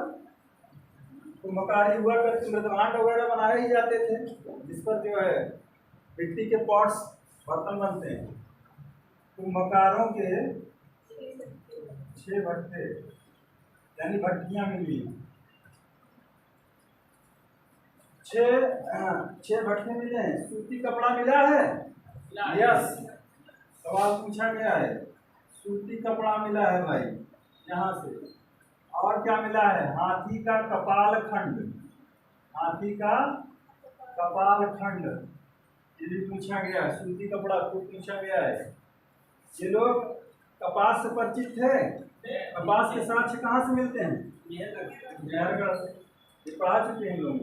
कुंभकारी हुआ करके मृदभांड वगैरह बनाए ही जाते थे, जिस पर जो है मिट्टी के पॉट्स बर्तन बनते हैं। कुंभकारों के 6 भट्ठे यानी भट्टियां मिली, 6 भट्टे मिले हैं। सूती कपड़ा मिला है, यस, सवाल पूछा गया है। सूती कपड़ा मिला है भाई यहाँ से। और क्या मिला है? हाथी का कपाल खंड, हाथी का कपाल खंड ये भी पूछा गया है। सूती कपड़ा को पूछा गया है। ये लोग कपास से परिचित थे। कपास के साक्ष्य कहाँ से मिलते हैं? मेहरगढ़ से। ये पढ़ा चुके हैं लोग।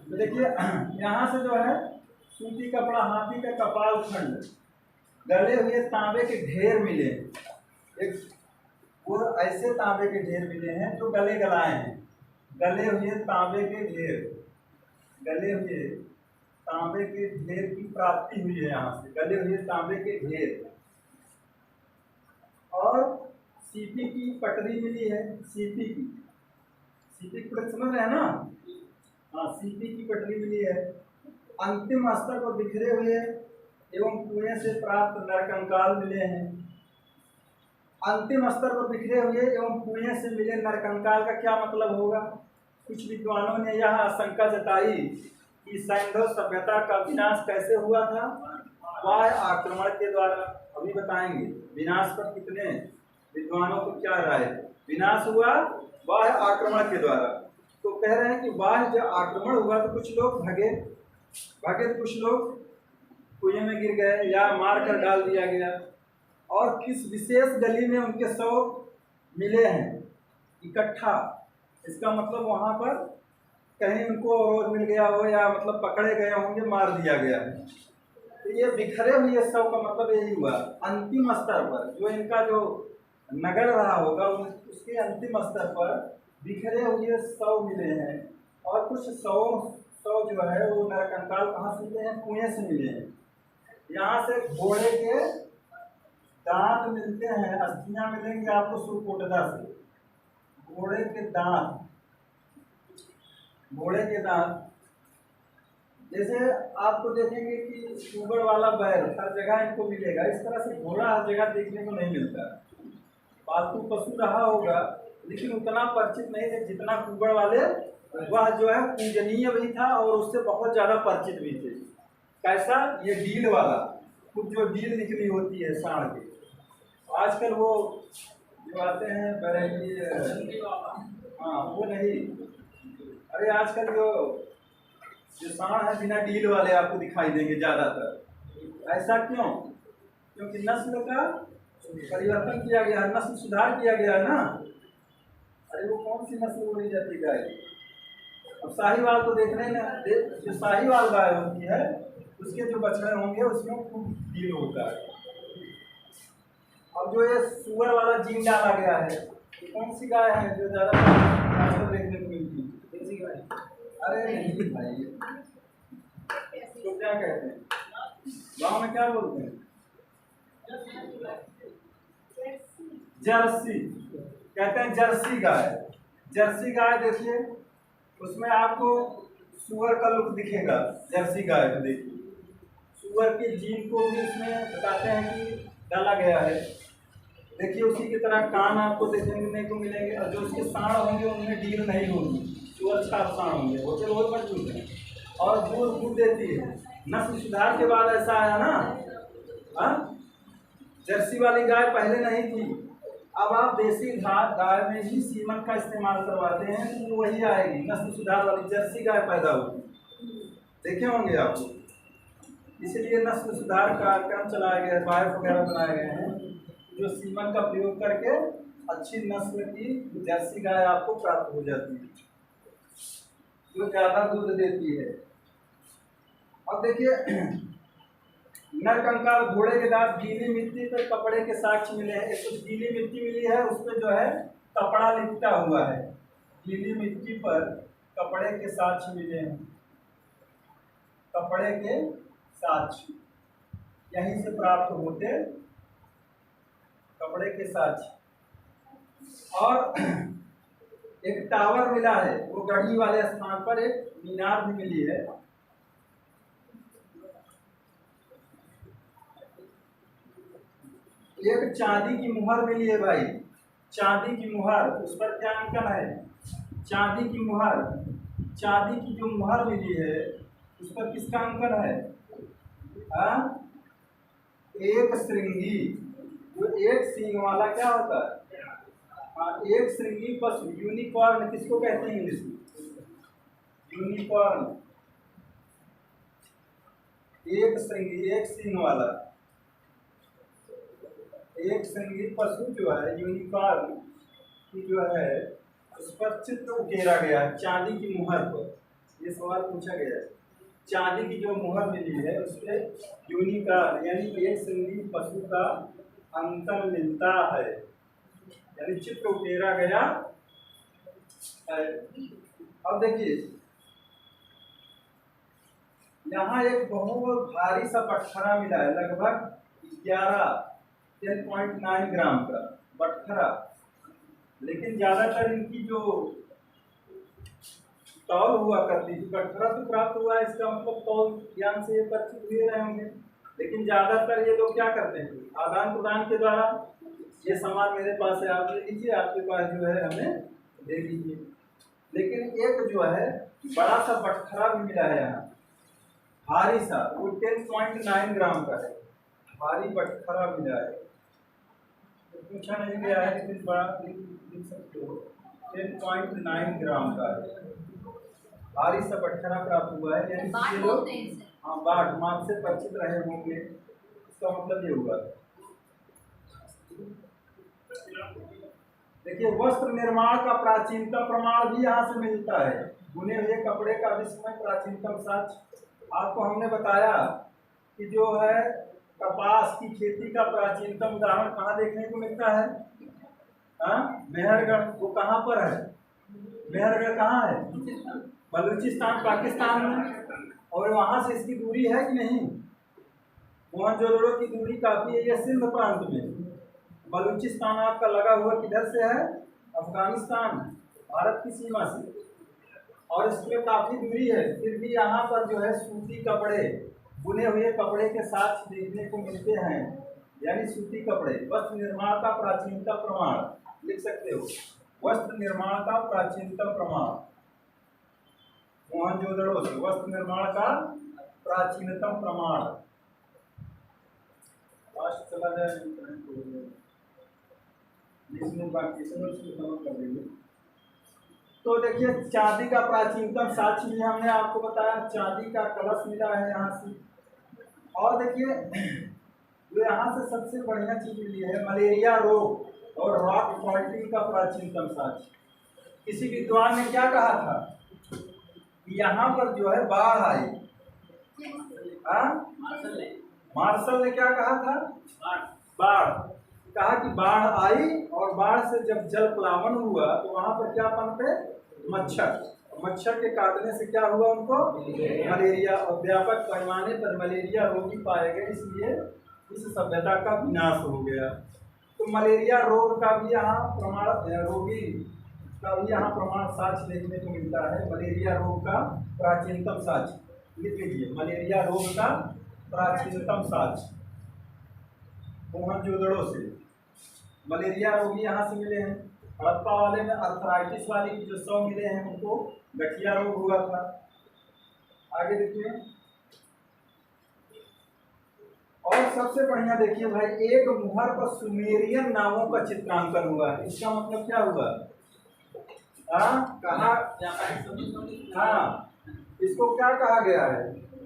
तो देखिए यहाँ से जो है सूती कपड़ा, हाथी का कपाल खंड, गले हुए तांबे के ढेर मिले। एक वो ऐसे तांबे के ढेर मिले हैं जो गले गलाए हैं। गले हुए तांबे के ढेर, गले हुए तांबे के ढेर की प्राप्ति हुई है यहाँ से, गले हुए तांबे के ढेर। और सीपी की पटरी मिली है, सीपी की पटरी समझ रहे हैं ना? हाँ, सीपी की पटरी मिली है। अंतिम स्तर पर बिखरे हुए एवं कुएं से प्राप्त नरकंकाल मिले हैं। अंतिम स्तर पर बिखरे हुए एवं कुएं से मिले नरकंकाल का क्या मतलब होगा? कुछ विद्वानों ने यह आशंका जताई कि सैंधव सभ्यता का विनाश कैसे हुआ था? बाह्य आक्रमण के द्वारा। अभी बताएंगे विनाश पर कितने विद्वानों को क्या राय है। विनाश हुआ बाह्य आक्रमण के द्वारा। तो कह रहे हैं कि बाह्य जब आक्रमण हुआ तो कुछ लोग भगे, तो कुछ लोग कुएं में गिर गए या मार कर डाल दिया गया। और किस विशेष गली में उनके शव मिले हैं इकट्ठा, इसका मतलब वहाँ पर कहीं उनको अवरोध मिल गया हो या मतलब पकड़े गए होंगे, मार दिया गया है। तो ये बिखरे हुए शव का मतलब यही हुआ। अंतिम स्तर पर जो इनका जो नगर रहा होगा उसके अंतिम स्तर पर बिखरे हुए शव मिले हैं। और कुछ शव जो है वो नरकंकाल कहाँ से मिले हैं? कुएं से मिले हैं। यहाँ से घोड़े के दांत मिलते हैं, अस्थियां मिलेंगी आपको सुरकोटदा से। घोड़े के दांत, जैसे आपको देखेंगे कि शुगर वाला बैल हर जगह इनको मिलेगा, इस तरह से घोड़ा हर जगह देखने को नहीं मिलता। पालतू पशु रहा होगा लेकिन उतना परिचित नहीं थे जितना कुगड़ वाले। वह जो है पूजनीय भी था और उससे बहुत ज़्यादा परिचित भी थे। कैसा? ये डील वाला, कुछ जो डील निकली होती है सांड की। आजकल वो जो आते हैं बरेली, हाँ वो नहीं, अरे आजकल जो सांड है बिना डील वाले आपको दिखाई देंगे ज़्यादातर। ऐसा क्यों? क्योंकि नस्ल का परिवर्तन किया गया है, नस्ल सुधार किया गया है ना। अरे वो कौन सी नस्ल बोली जाती गाय? अब साहीवाल को देखने में जो साहीवाल गाय होती है उसके जो बछड़े होंगे उसमें खूब डील होता है। अब जो ये सुअर वाला जीन डाला गया है, ये कौन सी गाय है जो ज़्यादा देखने को मिलती है? देसी गाय? अरे नहीं भाई, तो क्या कहते हैं गाँव में, क्या बोलते हैं? जर्सी कहते हैं, जर्सी गाय। जर्सी गाय देखिए उसमें आपको सुअर का लुक दिखेगा। जर्सी गाय को देखिए, सुअर के जीन को भी इसमें बताते हैं कि डाला गया है। देखिए उसी की तरह कान आपको देखने को मिलेंगे और जो उसके सांड होंगे उनमें डील नहीं होगी, सुअर छाप सांड होंगे, वो तो बहुत मजबूत है और दूध देती है। नस्ल सुधार के बाद ऐसा आया ना। हाँ, जर्सी वाली गाय पहले नहीं थी। अब आप देसी गाय में ही सीमन का इस्तेमाल करवाते हैं तो वही आएगी, नस्ल सुधार वाली जर्सी गाय पैदा होगी, देखे होंगे आपको। इसलिए नस्ल सुधार कार्यक्रम चलाए गए, बायफ वगैरह बनाए गए हैं जो सीमन का प्रयोग करके अच्छी नस्ल की जर्सी गाय आपको प्राप्त हो जाती है, जो ज़्यादा दूध देती है। अब देखिए नर कंकाल, घोड़े के दांत, गीली मिट्टी पर कपड़े के साक्ष्य मिले हैं। एक तो गीली मिट्टी मिली है, उस पर जो है कपड़ा लिपटा हुआ है। गीली मिट्टी पर कपड़े के साक्ष्य मिले हैं, कपड़े के साक्ष्य यहीं से प्राप्त होते, कपड़े के साक्ष्य। और एक टावर मिला है, वो गढ़ी वाले स्थान पर एक मीनार भी मिली है। एक चांदी की मुहर मिली है भाई, चांदी की मुहर, उस पर क्या अंकन है? चांदी की मुहर, चांदी की जो मुहर मिली है उस पर किसका अंकन है? एक श्रृंगी, जो एक सींग वाला क्या होता है? एक श्रृंगी पशु, यूनिकॉर्न किसको कहते हैं इंग्लिश में? यूनिकॉर्न, एक श्रृंगी, एक सींग वाला, एक श्रृंगी पशु जो है यूनिकॉर्न की जो है उस पर चित्र उकेरा गया है चांदी की मुहर पर। ये सवाल पूछा गया है, चांदी की जो मुहर मिली है उस पर यूनिकॉर्न यानी एक श्रृंगी पशु का अंकन मिलता है, यानी चित्र उकेरा गया है। अब देखिए यहाँ एक बहुत भारी सा बटखरा मिला है, लगभग 10.9 ग्राम का बटखरा। लेकिन ज्यादातर इनकी जो तौल हुआ करती थी, बटखरा तो प्राप्त हुआ है, इसका मतलब तौल ज्ञान से ये परिचित हुए रहे होंगे। लेकिन ज्यादातर ये लोग क्या करते हैं, आदान प्रदान के द्वारा, ये सामान मेरे पास है आप ले लीजिए, आपके पास जो है हमें दे दीजिए। लेकिन एक जो है बड़ा सा बटखरा भी मिला है यहाँ, भारी सा, वो 10.9 ग्राम का है, भारी बटखरा मिला है। तो पूछा नहीं गया है लेकिन बड़ा लिख सकते हो, 10.9 ग्राम का है, भारी सा बटखरा प्राप्त हुआ है। यानी ये लोग हाँ बाट मार्ग से परिचित रहे होंगे, इसका मतलब ये हुआ। देखिए वस्त्र निर्माण का प्राचीनतम प्रमाण भी यहाँ से मिलता है, बुने हुए कपड़े का विश्व में प्राचीनतम साक्ष्य। आपको हमने बताया कि जो है कपास की खेती का प्राचीनतम उदाहरण कहाँ देखने को मिलता है? मेहरगढ़। वो कहाँ पर है? मेहरगढ़ कहाँ है? बलूचिस्तान, पाकिस्तान में। और वहाँ से इसकी दूरी है कि नहीं? मोहनजोदड़ो की दूरी काफी है, यह सिंध प्रांत में। बलूचिस्तान आपका लगा हुआ किधर से है? अफगानिस्तान, भारत की सीमा से, और इसमें काफी दूरी है। फिर भी यहाँ पर जो है सूती कपड़े, बुने हुए कपड़े के साथ देखने को मिलते हैं, यानी सूती कपड़े। वस्त्र निर्माण का प्राचीनतम प्रमाण लिख सकते हो, वस्त्र निर्माण का प्राचीनतम प्रमाण मोहनजोदड़ो से, वस्त्र निर्माण का प्राचीनतम प्रमाण। चला जाए कर देंगे। तो देखिए चांदी का प्राचीनतम साक्ष्य भी हमने आपको बताया, चांदी का कलश मिला है यहाँ से। और देखिए जो यहाँ से सबसे बढ़िया चीज मिली है, मलेरिया रोग और रॉक फॉल्टिंग का प्राचीनतम साक्ष्य। किसी विद्वान ने क्या कहा था कि यहाँ पर जो है बाढ़ आई, मार्शल ने क्या कहा था? बाढ़। कहा कि बाढ़ आई और बाढ़ से जब जल प्लावन हुआ तो वहां पर क्या पनपे? मच्छर। मच्छर के काटने से क्या हुआ उनको? मलेरिया, और व्यापक पैमाने पर मलेरिया रोगी पाए गए, इसलिए इस सभ्यता का विनाश हो गया। तो मलेरिया रोग का भी यहाँ प्रमाण, रोगी का भी यहाँ प्रमाण साक्ष्य देखने को मिलता है। मलेरिया रोग का प्राचीनतम साक्ष्य लिख लीजिए, मलेरिया रोग का प्राचीनतम साक्ष्य मोहनजोदड़ो से। मलेरिया रोगी यहाँ से मिले हैं। हड़प्पा वाले में अर्थराइटिस वाले की जो 100 मिले हैं उनको गठिया रोग हुआ था। आगे देखिए, और सबसे बढ़िया देखिए भाई, एक मुहर पर सुमेरियन नामों का चित्रांकन हुआ है। इसका मतलब क्या हुआ? कहा हाँ, इसको क्या कहा गया है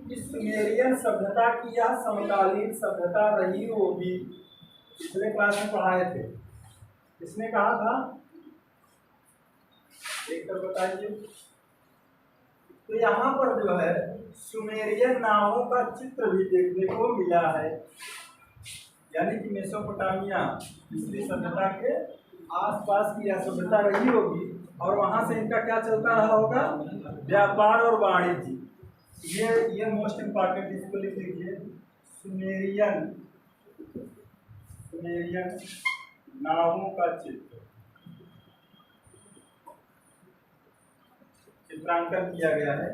कि सुमेरियन सभ्यता की यह समकालीन सभ्यता रही होगी। पिछले क्लास में पढ़ाए थे, किसने कहा था? एक बार बताइए। तो यहाँ पर जो है सुमेरियन नावों का चित्र भी देखने को मिला है, यानी कि मेसोपोटामिया पिछली सभ्यता के आसपास की यह सभ्यता रही होगी और वहाँ से इनका क्या चलता रहा होगा, व्यापार और वाणिज्य। ये मोस्ट इम्पॉर्टेंट, इसको लिख लीजिए, सुमेरियन नावों का चित्रांकन किया गया है।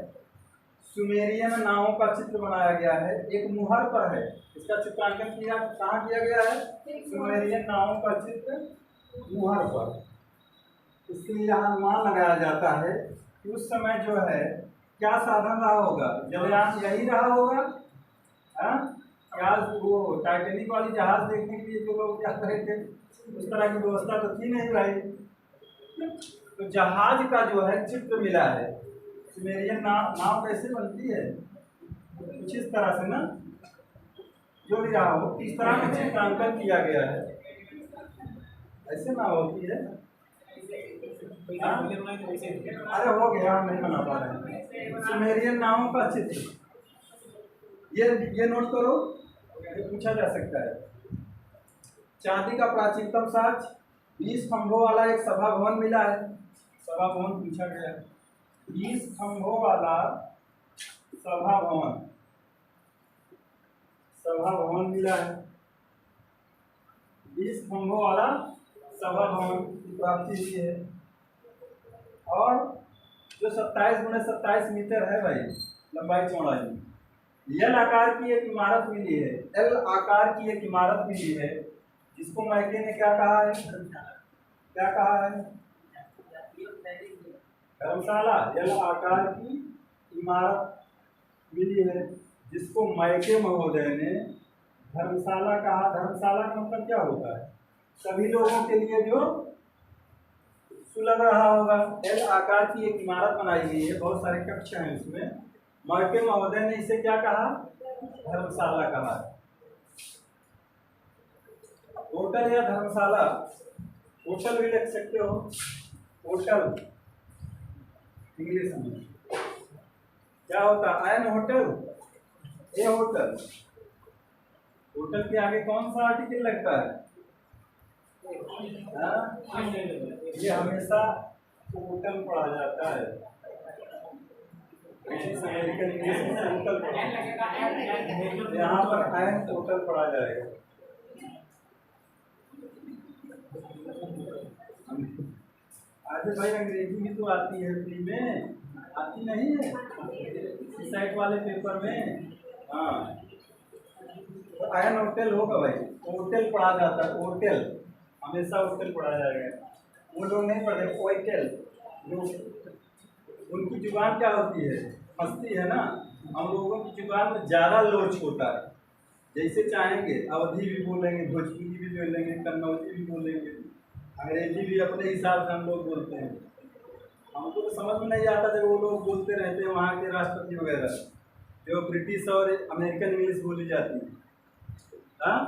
सुमेरियन नावों का चित्र बनाया गया है, एक मुहर पर है, इसका चित्रांकन कहाँ किया गया है, सुमेरियन नावों का चित्र मुहर पर। इसलिए यहाँ अनुमान लगाया जाता है कि उस समय जो है क्या साधन रहा होगा, जलयान यही रहा होगा। क्या वो टाइटेनिक वाली जहाज देखने के लिए जो लोग क्या रहे थे, उस तरह की व्यवस्था तो थी नहीं भाई। तो जहाज का जो है चित्र मिला है। सुमेरियन नाव कैसे बनती है, कुछ इस तरह से ना, जो भी रहा हो इस तरह का चित्रांकन किया गया है, ऐसे नाव होती है। अरे हो गया, हम नहीं बना पा रहे हैं। सुमेरियन नावों का चित्र ये नोट करो, ये पूछा जा सकता है। चांदी का प्राचीनतम साक्ष 20 खंभों वाला एक सभा भवन मिला है, सभा भवन पूछा गया है। 20 खंभों वाला सभा भवन मिला है, 20 खंभों वाला सभा भवन की प्राप्ति हुई है। और जो 27x27 मीटर है भाई लंबाई चौड़ाई, एल आकार की एक इमारत मिली है, एल आकार की एक इमारत मिली है, जिसको मैके ने क्या कहा है, धर्मशाला। एल आकार की इमारत मिली है जिसको मैके महोदय ने धर्मशाला कहा। धर्मशाला का मतलब क्या होता है, सभी लोगों के लिए जो सुलभ रहा होगा। एल आकार की एक इमारत बनाई गई है, बहुत सारे कक्ष हैं इसमें। मैके महोदय ने इसे क्या कहा, धर्मशाला कहा। होटल या धर्मशाला, होटल भी लिख सकते हो, होटल इंग्लिश में क्या होता है, एन होटल, ए होटल। होटल के आगे कौन सा आर्टिकल लगता है, ये हमेशा होटल पढ़ा जाता है, अमेरिकन इंग्लिश में होटल पढ़ा, यहाँ पर एन होटल पढ़ा जाएगा। आगे भाई अंग्रेजी भी तो आती है, फ्री में आती नहीं है, साइट वाले पेपर में। हाँ, तो आयन होटल होगा भाई, होटल पढ़ा जाता है, होटल हमेशा होटल पढ़ा जाएगा। वो लोग नहीं पढ़ते होटल, उनकी जुबान क्या होती है, फंसती है ना। हम लोगों की जुबान में ज़्यादा लोच होता है, जैसे चाहेंगे अवधी भी बोलेंगे, भोजपुरी भी बोलेंगे, कन्नौजी भी बोलेंगे, अंग्रेजी भी अपने हिसाब से हम लोग बोलते हैं। हमको तो समझ में नहीं आता जब वो लोग बोलते रहते हैं, वहाँ के राष्ट्रपति वगैरह, जो ब्रिटिश और अमेरिकन इंग्लिश बोली जाती है। हाँ,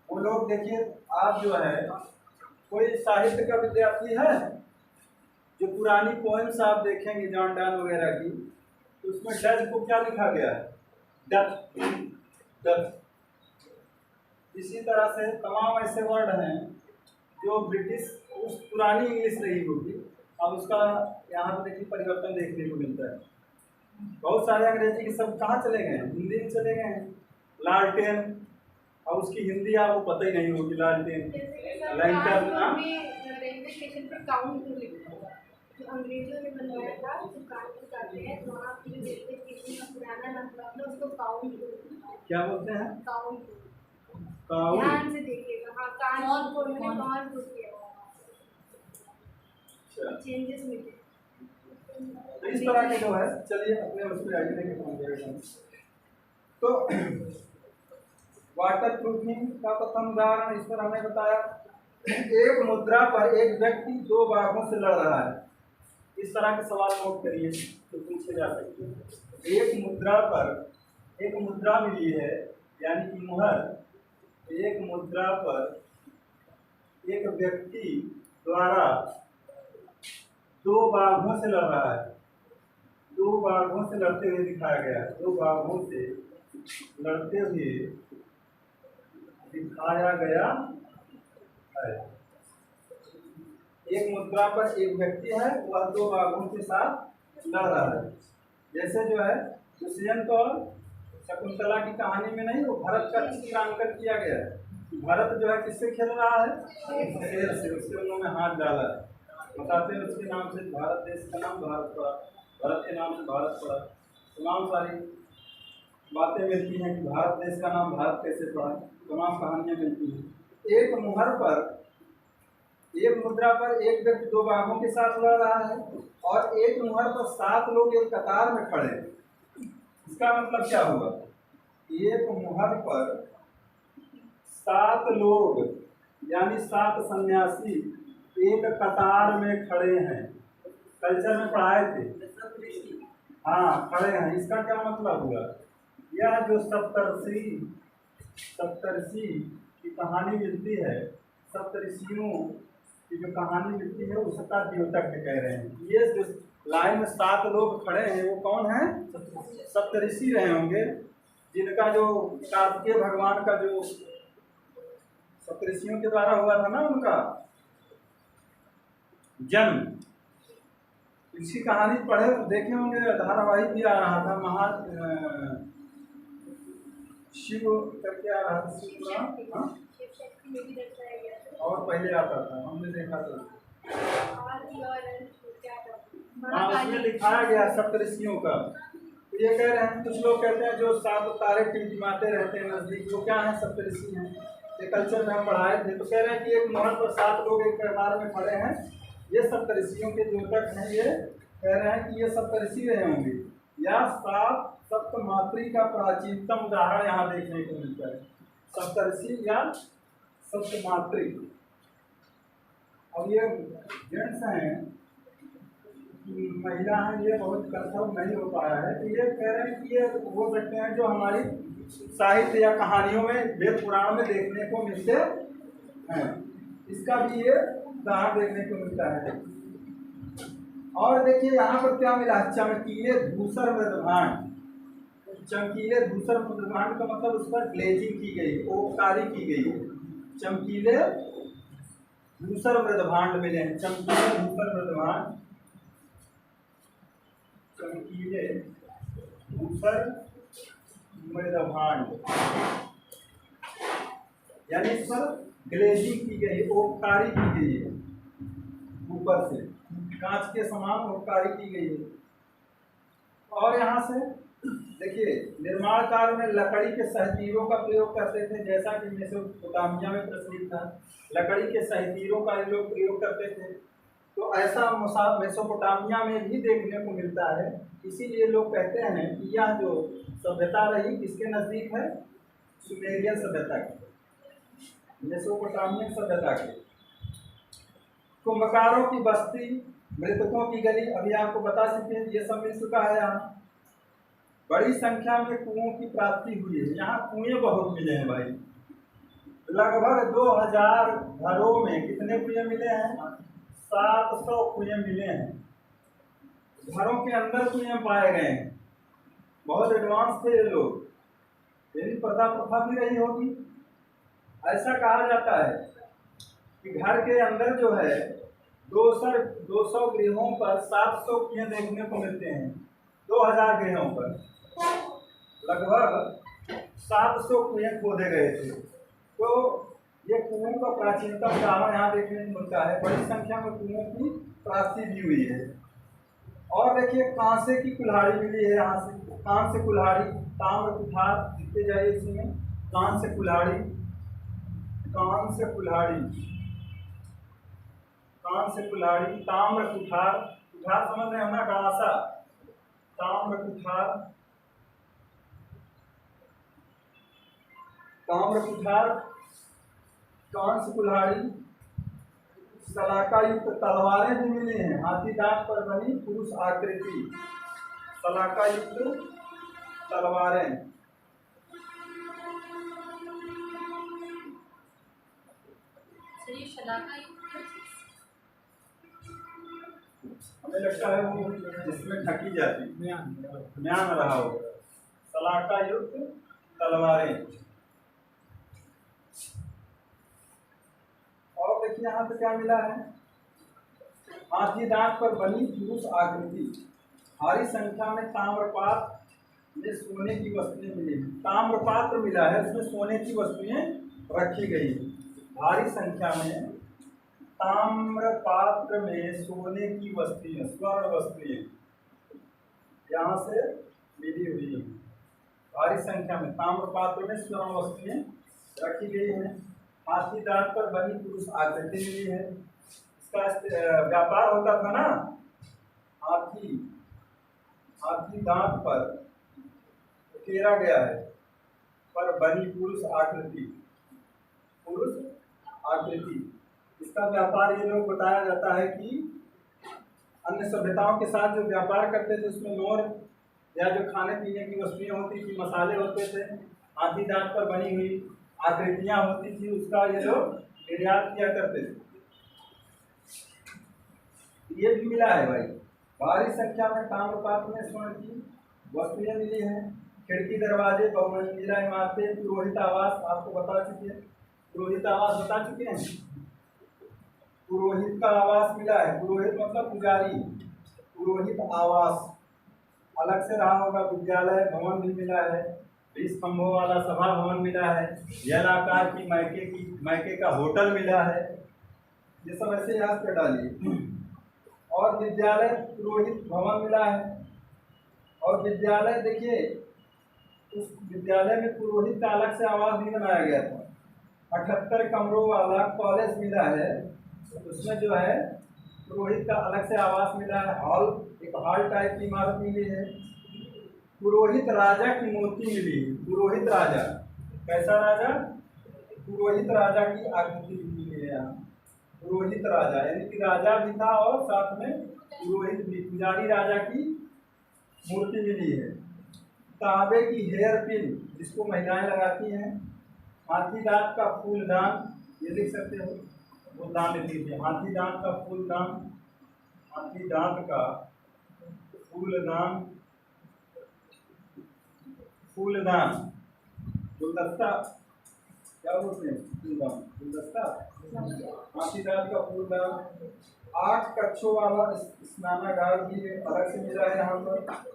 वो लोग देखिए, आप जो है कोई साहित्य का विद्यार्थी है, जो पुरानी पोएम्स आप देखेंगे जॉन डन वगैरह की, तो उसमें डच को क्या लिखा गया है, डच। इसी तरह से तमाम ऐसे वर्ड हैं जो ब्रिटिश उस पुरानी इंग्लिश रही होगी, अब उसका यहाँ पर देखिए परिवर्तन देखने को मिलता है। बहुत सारे अंग्रेजी के शब्द कहाँ चले गए हैं, हिंदी में चले गए हैं। लालटेन, और उसकी हिंदी आपको पता ही नहीं होगी, लालटेन, लैंटर्न। रेलवे स्टेशन पर काउंट जो अंग्रेजों ने बनवाया था, तो काउंट करते हैं, तो वहाँ की रेलवे स्टेशन का पुराना नाम था, उसको काउंट क्या बोलते हैं, काउंट। काउंट। ध्यान से देखिएगा, हाँ, काउंट को मैंने काउंट किया, चेंजेस मिले। तो इस तरह के जो है, चलिए अपने उसमें आगे लेके पहुँचेगा। तो वाटर प्रूफिंग का प्रथम उदाहरण इस पर हमने बताया, एक मुद्रा पर एक व्यक्ति 2 बाघों से लड़ रहा है। इस तरह के सवाल नोट करिए तो पूछे जा सकते हैं। एक मुद्रा पर एक मुद्रा मिली है, यानी कि मुहर, एक मुद्रा पर एक व्यक्ति द्वारा 2 बाघों से लड़ रहा है। दो बाघों से लड़ते हुए दिखाया गया है, दो बाघों से लड़ते हुए दिखाया गया है। एक मुद्रा पर एक व्यक्ति है, वह दो बाघों के साथ लड़ रहा है। जैसे जो है दुष्यंत और शकुंतला की कहानी में नहीं, वो भरत का चित्रांकन किया गया है। भरत जो है किससे खेल रहा है? शेर से। उसके उन्होंने हाथ डाला है, बताते हैं उसके नाम से भारत देश का नाम भारत पड़ा, भरत के नाम से भारत पड़ा। तमाम सारी बातें मिलती हैं कि भारत देश का नाम भारत कैसे पड़ा, तमाम कहानियाँ मिलती हैं। एक मुहर पर, एक मुद्रा पर एक व्यक्ति दो बाघों के साथ लड़ रहा है और एक मुहर पर 7 लोग एक कतार में खड़े हैं। इसका मतलब क्या हुआ? एक मुहर पर 7 लोग यानी 7 सन्यासी एक कतार में खड़े हैं। कल्चर में पढ़ाए थे, हाँ खड़े हैं। इसका क्या मतलब हुआ? यह जो सप्तर्षि की कहानी मिलती है, सप्तऋषियों की जो कहानी मिलती है उसका द्योतक कह रहे हैं। ये जो लाइन में 7 लोग खड़े हैं वो कौन है? सप्तऋषि रहे होंगे, जिनका जो कार्तिकेय भगवान का जो सप्तऋषियों के द्वारा हुआ था ना उनका जन्म, इसकी कहानी पढ़े देखे होंगे। धारावाहिक भी आ रहा था, शिव करके आ रहा था, शिव का, और पहले आता था, हमने देखा था। हाँ, उसमें दिखाया गया सप्तऋषियों का। ये कह रहे हैं, कुछ लोग कहते हैं जो 7 तारे टिमटिमाते रहते हैं नजदीक, वो क्या है? सप्तऋषि हैं। ये कल्चर में हम पढ़ाए थे। तो कह रहे हैं कि एक मोहर पर 7 लोग एक कतार में खड़े हैं, ये सप्तऋषियों के द्योतक हैं। ये कह रहे हैं कि ये सप्तऋषि रहे होंगे। या 7 सप्तमात्री का प्राचीनतम उदाहरण यहाँ देखने को मिलता है, सप्तऋषि या सप्तमात्री। अब ये जेंट्स हैं, महिला है, ये बहुत कंफर्म नहीं हो पाया है। तो ये कह रहे हैं कि ये हो सकते हैं जो हमारी साहित्य या कहानियों में, वेद पुराण में देखने को मिलते हैं। इसका भी ये उदाहरण देखने को मिलता है। और देखिए यहाँ पर क्या मिला? चमकीले धूसर मृदभांड। चमकीले धूसर मृदभांड का मतलब उस पर ग्लेजिंग की गई, ओकारी की गई है। चमकीले धूसर मृदभांड मिले हैं, चमकीले धूसर मृदभांड, चमकीले धूसर मृदभांड, यानी इस पर ग्लेजिंग की गई, ओकारी की गई है, ऊपर से कांच के समान ओकारी की गई है। और यहाँ से देखिए, निर्माण कार्य में लकड़ी के सहतीरों का प्रयोग करते थे, जैसा कि मेसोपोटामिया में प्रचलित था। लकड़ी के सहतीरों का लोग प्रयोग करते थे। तो ऐसा मेसोपोटामिया में भी देखने को मिलता है। इसीलिए लोग कहते हैं कि यह जो सभ्यता रही किसके नज़दीक है? सुमेरियन सभ्यता की, मेसोपोटामियन सभ्यता की। कुंभकारों की बस्ती, मृतकों की गली, अभी आपको बता चुके हैं, ये सब मिल चुका है। यहाँ बड़ी संख्या में कुओं की प्राप्ति हुई है। यहाँ कुएं बहुत मिले हैं भाई, लगभग 2000 घरों में कितने कुएं मिले हैं? 700 कुएं मिले हैं। घरों के अंदर कुएं पाए गए हैं। बहुत एडवांस थे ये लोग, यदि प्रथा भी रही होगी। ऐसा कहा जाता है कि घर के अंदर जो है 200 गृहों पर 700 कुएं देखने को मिलते हैं। 2000 गृहों पर लगभग 700 कुएं खोदे गए थे। तो ये कुओं का प्राचीनतम उदाहरण यहाँ देखने को मिलता है। बड़ी संख्या में कुओं की प्राप्ति भी हुई है। और देखिए, कांसे की कुल्हाड़ी मिली है। यहाँ से कांस्य कुल्हाड़ी, ताम्र कुठार, लिखते जाइए इसमें, कांस्य कुल्हाड़ी, कांस्य कुल्हाड़ी, कांस्य कुल्हाड़ी, ताम्र कुठार, कुठार समझ रहे हो ना, गड़ासा, ताम्र कुठार, ताम्र कुठार, कांस्य कुल्हाड़ी, सलाका युक्त तलवारें भी मिली हैं। हाथी दांत पर बनी पुरुष आकृति, सलाका युक्त तलवारें। हमें मुझे लगता है वो जिसमें ढकी जाती म्यान रहा होगा। सलाका युक्त तलवारें। और देखिए यहाँ पे क्या मिला है, हाथी दांत पर बनी पुरुष आकृति, भारी संख्या में ताम्रपात्र में सोने की वस्तुएं मिली। ताम्रपात्र मिला है, उसमें सोने की वस्तुएं रखी गई। भारी संख्या में ताम्रपात्र में सोने की वस्तुएं, स्वर्ण वस्तुएं यहाँ से मिली हुई है। भारी संख्या में ताम्रपात्र में स्वर्ण वस्तुएं रखी गई हैं। हाथी दांत पर बनी पुरुष आकृति मिली है। इसका व्यापार होता था ना, हाथी दांत पर उकेरा गया है, पर बनी पुरुष आकृति, इसका व्यापार ये लोग बताया जाता है कि अन्य सभ्यताओं के साथ जो व्यापार करते थे उसमें मोर या जो खाने पीने की वस्तुएं होती थी, मसाले होते थे, हाथी दांत पर बनी हुई आकृतियां होती थी, उसका ये लोग निर्यात किया करते थे। ये भी मिला है भाई। भारी संख्या में ताम्रपात्र में स्वर्ण की वस्तुएं मिली हैं। खिड़की, दरवाजे, बहुमंजिला इमारतें, पुरोहित आवास आपको बता चुके हैं, पुरोहित आवास बता चुके हैं। पुरोहित का आवास मिला है, पुरोहित मतलब पुजारी, पुरोहित आवास अलग से रहा होगा। विद्यालय भवन भी मिला है। 20 खंभों वाला सभा भवन मिला है। जलाकार की मैके का होटल मिला है। ये सब ऐसे याद कर डालिए। और विद्यालय पुरोहित भवन मिला है। और विद्यालय देखिए, उस विद्यालय में पुरोहित का अलग से आवास भी बनाया गया था। 78 कमरों वाला कॉलेज मिला है, उसमें जो है पुरोहित का अलग से आवास मिला है। हॉल, एक हॉल टाइप की इमारत मिली है। पुरोहित राजा की मूर्ति मिली है। पुरोहित राजा, कैसा राजा? पुरोहित राजा की आकृति मिली है यहाँ। पुरोहित राजा यानी कि राजा भी था और साथ में पुरोहित भी, पुजारी राजा की मूर्ति मिली है। तांबे की हेयर पिन जिसको महिलाएं लगाती हैं। हाथी दांत का फूलदान, ये देख सकते हो, वो दान लिख लीजिए। हाथी दांत का फूलदान, हाथी दांत का फूलदान, फूलदान, गुलदस्ता क्या बोलते हैं, फूलदान, गुलदस्ता, हाथी दांत का फूलदान। 8 कक्षों वाला स्नानागार भी अलग से मिला है यहाँ पर।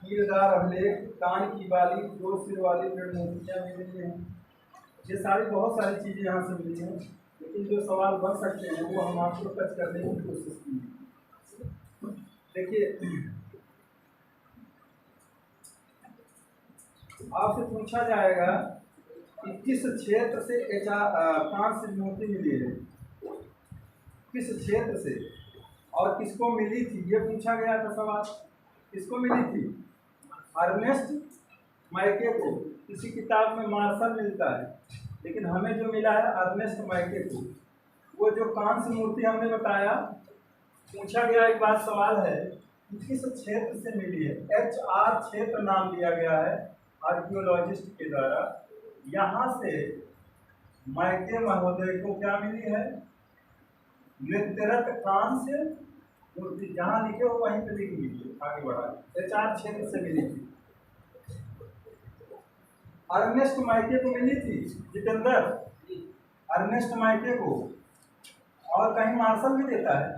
कीलदार अभिलेख, कान की बाली, 2 सिर वाली मूर्तियाँ मिली हैं। ये सारी बहुत सारी चीज़ें यहाँ से मिली हैं, लेकिन जो सवाल बन सकते हैं वो हम आपको टच करने की कोशिश की। देखिए, आपसे पूछा जाएगा कि किस क्षेत्र से कांस्य मूर्ति मिली है, किस क्षेत्र से और किसको मिली थी, ये पूछा गया था सवाल। किसको मिली थी? अर्नेस्ट मैके को। किसी किताब में मार्शल मिलता है, लेकिन हमें जो मिला है अर्नेस्ट मैके को। वो जो कांस्य मूर्ति हमने बताया, पूछा गया एक बात सवाल है कि किस क्षेत्र से मिली है। HR क्षेत्र नाम दिया गया है आर्कियोलॉजिस्ट के द्वारा। यहाँ से मैके महोदय को क्या मिली है? नृत्यरत कांस्य मूर्ति। जहाँ लिखे हो वहीं पे लिख लीजिए, आगे बढ़ा। HR क्षेत्र से मिली थी। अर्नेस्ट मैके को मिली थी जितेंद्र, अर्नेस्ट मैके को। और कहीं मार्शल भी देता है,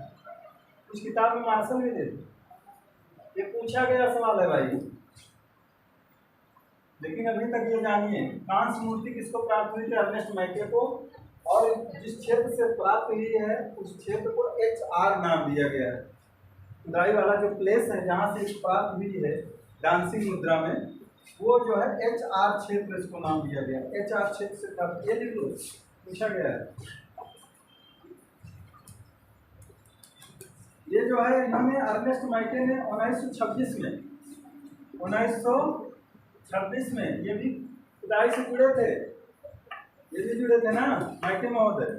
कुछ किताब में मार्शल भी देता है। ये पूछा गया सवाल है भाई। लेकिन अभी तक ये जानिए, कांस्य मूर्ति किसको प्राप्त हुई थी? अर्नेस्ट मैके को। और जिस क्षेत्र से प्राप्त हुई है उस क्षेत्र को HR नाम दिया गया है। खुदाई वाला जो प्लेस है जहाँ से प्राप्त हुई है डांसिंग मुद्रा में, वो जो है HR क्षेत्र इसको नाम दिया गया। HR क्षेत्र से प्राप्त, ये लिख लो, पूछा गया है। ये जो है इन्होंने अर्नेस्ट मैके ने 1926 में ये भी खुदाई से जुड़े थे, ये भी जुड़े थे ना मैके महोदय।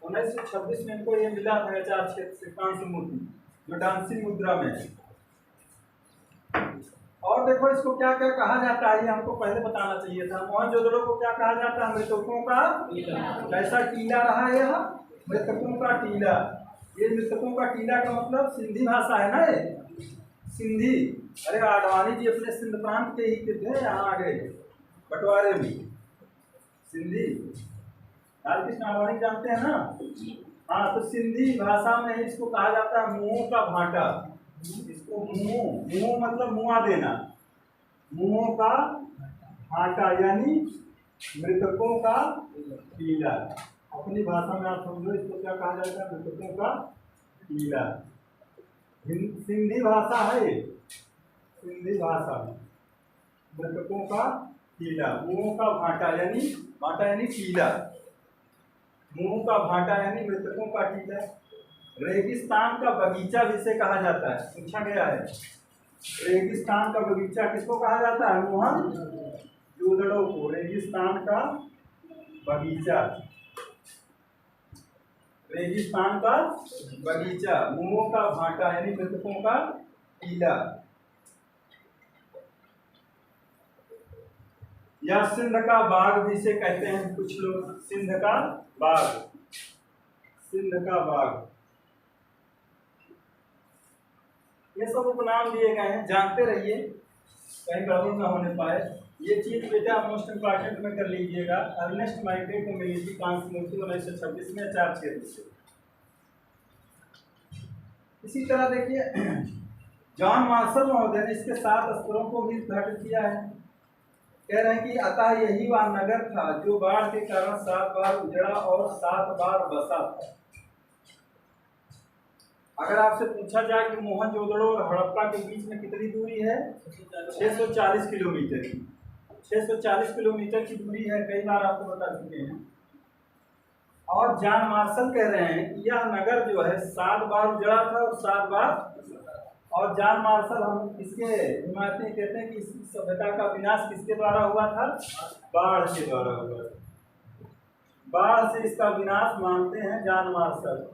1926 में इनको ये मिला था HR क्षेत्र से कांस्य मूर्ति, जो डांसिंग मुद्रा में है। और देखो इसको क्या क्या कहा जाता है, ये हमको पहले बताना चाहिए था। मोहनजोदड़ो को क्या कहा जाता है? मृतकों का कैसा टीला रहा है यह? मृतकों का टीला। ये मृतकों का टीला का मतलब सिंधी भाषा है ना ये, सिंधी। अरे आडवाणी जी अपने सिंध प्रांत के ही थे, यहाँ आ गए बंटवारे में। सिंधी लालकृष्ण आडवाणी जानते हैं ना? हाँ, तो सिंधी भाषा में इसको कहा जाता है मुंहों का भाटा। इसको मुंह मतलब मुआ देना, मुंहों का भाटा यानी मृतकों का टीला। अपनी भाषा में आप समझो इसको क्या कहा जाता है, मृतकों का टीला। सिंधी भाषा है ये, सिंधी भाषा में मृतकों का टीला, मुंहों का भाटा यानी टीला, मुंह का भाटा यानी मृतकों का टीला। रेगिस्तान का बगीचा भी इसे कहा जाता है, पूछा गया है। रेगिस्तान का बगीचा किसको कहा जाता है? मोहन जोदड़ो को रेगिस्तान का बगीचा, रेगिस्तान का बगीचा, मुंहों का भाटा यानी मृतकों का टीला। या सिंध का बाग भी इसे कहते हैं कुछ लोग, सिंध का बाग, सिंध का बाग, ये सब उपनाम दिए गए हैं, जानते रहिए कहीं गड़बड़ ना होने पाए। ये चीज बेटा मोस्ट इम्पॉर्टेंट में कर लीजिएगा। अर्नेस्ट माइकल को मिली थी कांस्टिट्यूशन 1926 में 4 क्षेत्र से। इसी तरह देखिए जॉन मार्शल महोदय ने इसके 7 स्तरों को भी उद्घाटित किया है। कह रहे हैं कि अतः यही वह नगर था जो बाढ़ के कारण 7 बार उजड़ा और 7 बार बसा था। अगर आपसे पूछा जाए कि मोहनजोदड़ो और हड़प्पा के बीच में कितनी दूरी है, 640 किलोमीटर की, 640 किलोमीटर की दूरी है, कई बार आपको बता चुके हैं। और जॉन मार्शल कह रहे हैं कि यह नगर जो है 7 बार उजड़ा था और 7 बार, और जॉन मार्शल हम इसके हिमायती कहते हैं कि इस सभ्यता का विनाश किसके द्वारा हुआ था? बाढ़ के द्वारा हुआ। बाढ़ से इसका विनाश मानते हैं जॉन मार्शल।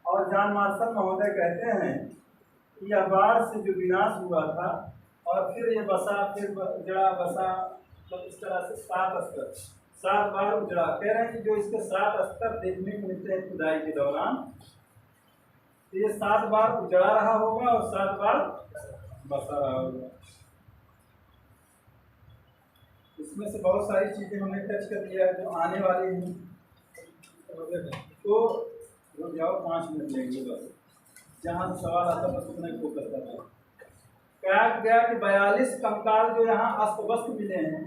और जॉन मार्शल महोदय कहते हैं कि यह बाढ़ से जो विनाश हुआ था और फिर ये बसा, फिर उजड़ा बसा, तो इस तरह से 7 स्तर, 7 बार उजड़ा। कह रहे हैं कि जो इसके 7 स्तर देखने को मिलते हैं खुदाई के दौरान, तो ये 7 बार उजड़ा रहा होगा और 7 बार बसा रहा होगा। इसमें से बहुत सारी चीजें हमने टच कर दिया है जो आने वाली हैं, तो रुक जाओ 5 मिनट लेंगे बस, जहाँ से सवाल आता बस उतना ही फोकस करना। कहा गया कि 42 कंकाल जो यहाँ अस्त व्यस्त मिले हैं,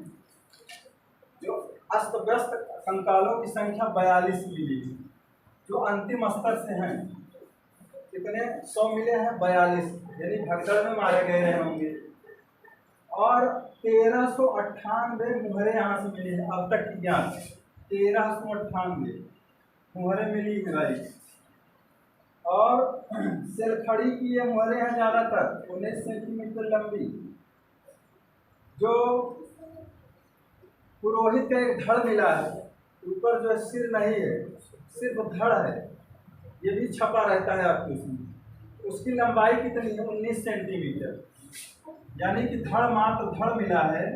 जो अस्त व्यस्त कंकालों की संख्या 42 मिली, जो अंतिम स्तर से हैं। कितने 100 मिले हैं? 42, यानी भगदड़ में मारे गए होंगे। और 1398 मुहरे यहाँ से मिली हैं अब तक की ज्ञान, 1398 मुहरे मिली है भाई। और सेलखड़ी की ये मुहरे हैं ज़्यादातर 19 सेंटीमीटर लंबी। जो पुरोहित का एक धड़ मिला है, ऊपर जो सिर नहीं है, सिर्फ धड़ है, ये भी छपा रहता है आपके उसमें। उसकी लंबाई कितनी है? 19 सेंटीमीटर, यानी कि धड़ मात्र धड़ मिला है।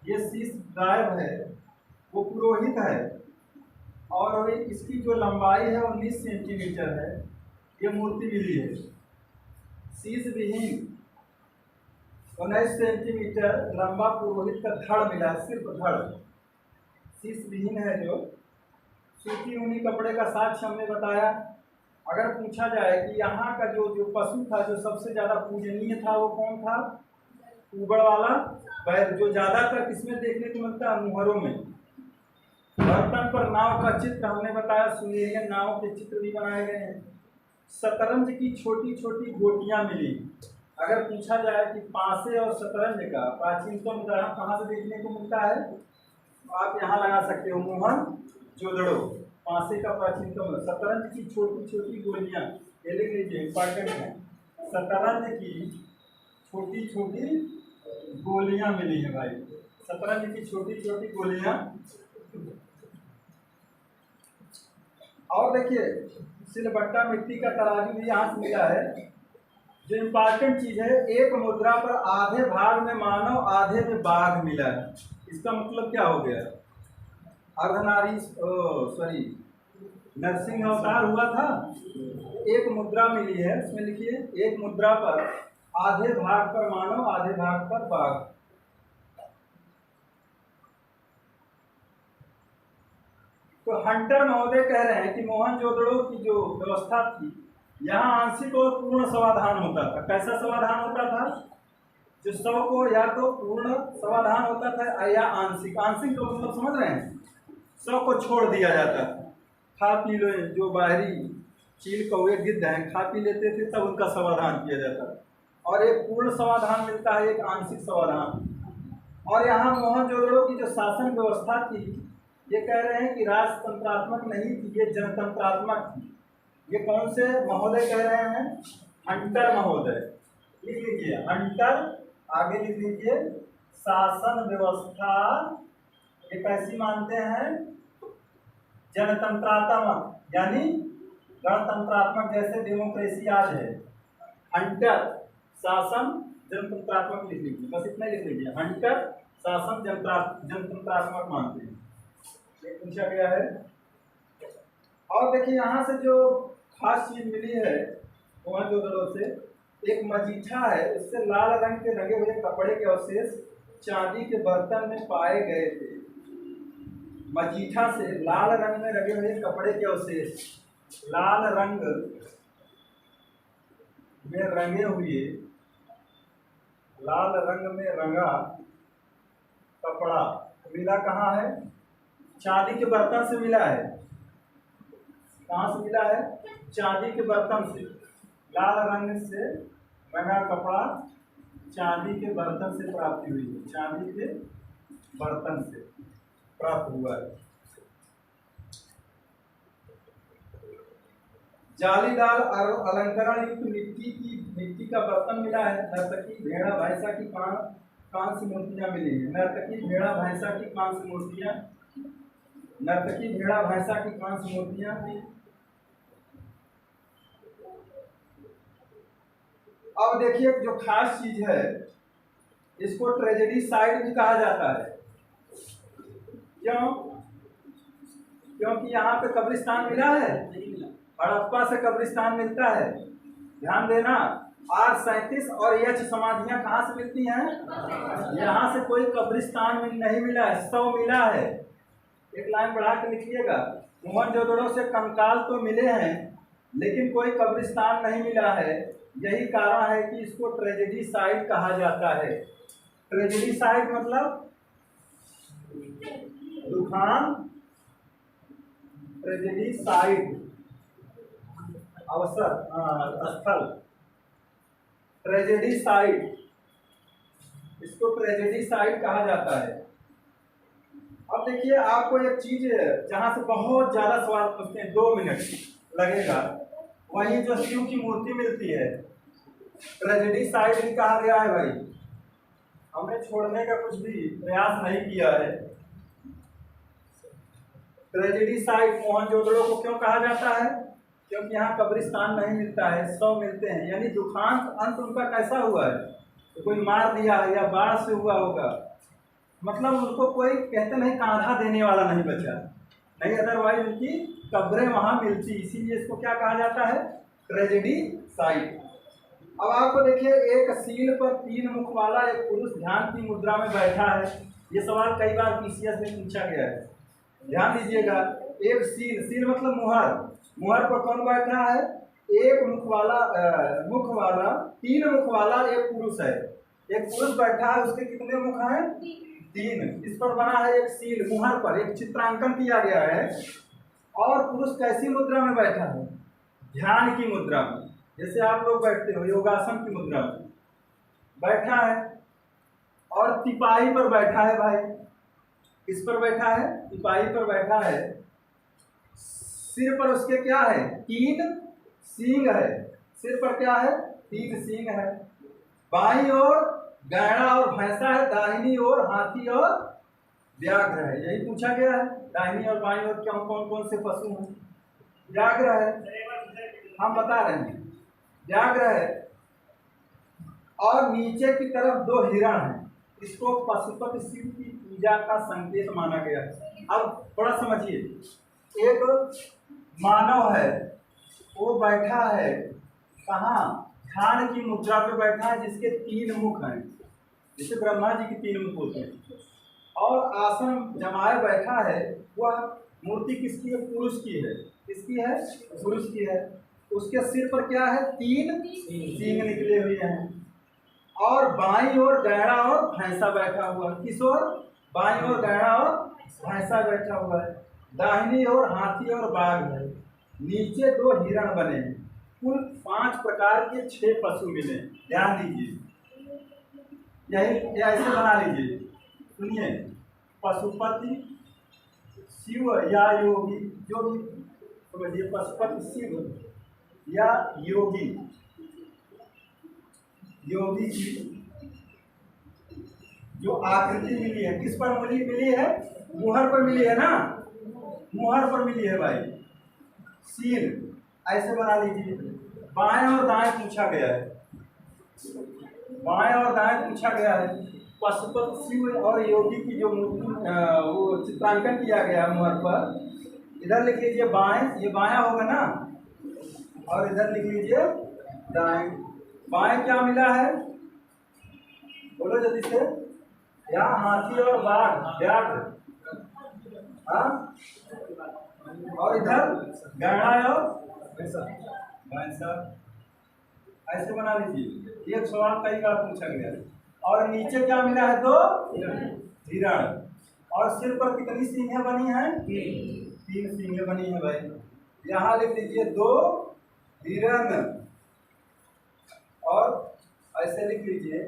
ये शीश गायब है, वो पुरोहित है। और इसकी जो लंबाई है 19 सेंटीमीटर है। ये मूर्ति मिली है शीश विहीन, 19 सेंटीमीटर लंबा पुरोहित का धड़ मिला है, सिर्फ धड़, शीश विहीन है। जो सूती ऊनी कपड़े का साक्ष्य हमने बताया। अगर पूछा जाए कि यहाँ का जो पशु था जो सबसे ज़्यादा पूजनीय था, वो कौन था? ऊबड़ वाला बैल, जो ज़्यादातर किसमें देखने को मिलता है? मुहरों में। बर्तन पर नाव का चित्र हमने बताया, सुनहरी नाव के चित्र भी बनाए गए हैं। शतरंज की छोटी छोटी गोटियां मिली। अगर पूछा जाए कि पासे और शतरंज का प्राचीनतम उदाहरण कहाँ से देखने को मिलता है, तो आप यहाँ लगा सकते हो, मोहनजोदड़ो। पासे का प्राचीनतम, शतरंज की छोटी छोटी गोलियां, ये लिख लीजिए, इंपॉर्टेंट है। शतरंज की छोटी छोटी गोलियां मिली है भाई, शतरंज की छोटी छोटी गोलियां। और देखिए सिलबट्टा मिट्टी का तराजू भी यहाँ से मिला है। जो इम्पॉर्टेंट चीज़ है, एक मुद्रा पर आधे भाग में मानव आधे में बाघ मिला है। इसका मतलब क्या हो गया? अर्धनारी नरसिंह अवतार हुआ था। एक मुद्रा मिली है, उसमें लिखिए एक मुद्रा पर आधे भाग पर मानव आधे भाग पर बाघ। तो हंटर महोदय कह रहे हैं कि मोहनजोदड़ो की जो व्यवस्था थी यहाँ आंशिक और पूर्ण समाधान होता था। कैसा समाधान होता था? जो 100 को या तो पूर्ण समाधान होता था या आंशिक। आंशिक तो मतलब समझ रहे हैं, 100 को छोड़ दिया जाता था। खा पी लो, जो बाहरी चील कौए गिद्ध हैं खा पी लेते थे, तब उनका समाधान किया जाता था। और एक पूर्ण समाधान मिलता है, एक आंशिक समाधान। और यहाँ मोहनजोदड़ो की जो शासन व्यवस्था थी, ये कह रहे हैं कि राजतंत्रात्मक नहीं थी, ये जनतंत्रात्मक थी। ये कौन से महोदय कह रहे हैं? हंटर महोदय। लिख लीजिए हंटर, आगे लिख लीजिए शासन व्यवस्था ये कैसी मानते हैं? जनतंत्रात्मक, यानी गणतंत्रात्मक, जैसे डेमोक्रेसी आज है। हंटर शासन जनतंत्रात्मक लिख लीजिए, बस इतना लिख लीजिए। हंटर शासन जनतंत्रात्मक मानते हैं, ये पूछा गया है। और देखिए यहाँ से जो खास चीज मिली है मोहनजोदड़ो से, एक मजीठा है, उससे लाल रंग के रंगे हुए कपड़े के अवशेष चांदी के बर्तन में पाए गए थे। मजीठा से लाल रंग में रंगे हुए कपड़े के अवशेष, लाल रंग में रंगे हुए, लाल रंग में रंगा कपड़ा मिला कहाँ है? चांदी के बर्तन से मिला है। कहाँ से मिला है? चांदी के बर्तन से। लाल रंग से रंगा कपड़ा चांदी के बर्तन से प्राप्त हुई है, चांदी के बर्तन से प्राप्त हुआ है। जालीदार अलंकरण युक्त मिट्टी का बर्तन मिला है। नर्तकी भेड़ा भैंसा की कांस्य मूर्तियां मिली है। नर्तकी भेड़ा भैंसा की कांस्य मूर्तियां, नर्तकी भेड़ा भैंसा की कांस्य मूर्तियां। अब देखिए जो खास चीज है, इसको ट्रेजेडी साइट भी कहा जाता है। क्यों? क्योंकि यहाँ पे कब्रिस्तान मिला है, हड़प्पा से कब्रिस्तान मिलता है। ध्यान देना, R37 और H समाधियां कहाँ से मिलती हैं? यहाँ से कोई कब्रिस्तान नहीं मिला है, 100 मिला है। एक लाइन बढ़ा के लिखिएगा, मोहनजोदड़ो से कंकाल तो मिले हैं लेकिन कोई कब्रिस्तान नहीं मिला है। यही कारण है कि इसको ट्रेजेडी साइट कहा जाता है। ट्रेजेडी साइट मतलब दुखान, ट्रेजेडी साइट अवसर स्थल, ट्रेजेडी साइट, इसको ट्रेजेडी साइट कहा जाता है। अब देखिए आपको एक चीज जहां से बहुत ज्यादा सवाल पूछते हैं, 2 मिनट लगेगा, वहीं जो शिव की मूर्ति मिलती है, ट्रेजेडी साइट भी कहा गया है। भाई हमने छोड़ने का कुछ भी प्रयास नहीं किया है। ट्रेजेडी साइट मोहनजोदड़ो को क्यों कहा जाता है? क्योंकि यहाँ कब्रिस्तान नहीं मिलता है, 100 मिलते हैं। यानी दुखांत अंत उनका कैसा हुआ है? तो कोई मार दिया है या बाढ़ से हुआ होगा, मतलब उनको कोई कहते नहीं कांधा देने वाला नहीं बचा, नहीं अदरवाइज उनकी कब्रें वहां मिलती, इसीलिए इसको क्या कहा जाता है? Tragedy site. अब आपको देखिए एक सील पर 3 मुख वाला एक पुरुष ध्यान की मुद्रा में बैठा है। ये सवाल कई बार पीसीएस में पूछा गया है, ध्यान दीजिएगा। एक सील, सील मतलब मुहर, मुहर पर कौन बैठा है? एक मुख वाला 3 मुख वाला एक पुरुष है। एक पुरुष बैठा है, उसके कितने मुख हैं? 3। इस पर बना है एक सील, मुहर पर एक चित्रांकन किया गया है। और पुरुष कैसी मुद्रा में बैठा है? ध्यान की मुद्रा में, जैसे आप लोग बैठते हो योगासन की मुद्रा में बैठा है। और तिपाही पर बैठा है। भाई किस पर बैठा है? तिपाही पर बैठा है। सिर पर उसके क्या है? 3 सींग है। सिर पर क्या है? 3 सींग है। बाईं ओर गैड़ा और भैंसा है, दाहिनी ओर हाथी और व्याघ्र है। यही पूछा गया है, दाहिनी और बाईं ओर कौन कौन कौन से पशु हैं? व्याघ्र है, हम बता रहे हैं व्याघ्र है। और नीचे की तरफ 2 हिरण हैं। इसको पशुपति शिव की पूजा का संकेत माना गया है। अब थोड़ा समझिए, एक मानव है वो बैठा है कहाँ? ध्यान की मुद्रा पे बैठा है जिसके 3 मुख हैं, जैसे ब्रह्मा जी के 3 मुख होते हैं। और आसन जमाए बैठा है, वह मूर्ति किसकी है? पुरुष की है। किसकी है? पुरुष की है। उसके सिर पर क्या है? 3 सींग निकले हुए हैं। और बाईं ओर गैड़ा और भैंसा बैठा हुआ है। किस ओर? बाईं ओर गैड़ा और भैंसा बैठा हुआ है। दाहिनी ओर हाथी और बाघ है। नीचे 2 हिरण बने हैं। कुल 5 प्रकार के 6 पशु मिले। ध्यान दीजिए, यही ऐसे बना लीजिए। सुनिए, पशुपति शिव या योगी, जो भी समझिए, पशुपति शिव या योगी, योगी जी जो आकृति मिली है, किस पर मिली है? मुहर पर मिली है ना, मुहर पर मिली है भाई। सिर ऐसे बना लीजिए। बाएं और दाएं पूछा गया है, बाएं और दाएं पूछा गया है। पशुपति शिव और योगी की जो मूर्ति वो चित्रांकन किया गया है मुहर पर, इधर लिख लीजिए बाएं, ये बायां होगा ना, और इधर लिख लीजिए दाएं। बाएं क्या मिला है? बोलो जल्दी से। यहाँ हाथी और बाघ, व्याघ्र, हाँ, और इधर गैड़ा और भैंसा। ऐसे बना लीजिए। एक सवाल कई बार पूछा गया। और नीचे क्या मिला है? 2 हिरण। और सिर पर कितनी सींगें बनी हैं? 3 सींगें बनी है भाई। यहाँ लिख लीजिए 2 हिरण, और ऐसे लिख लीजिए,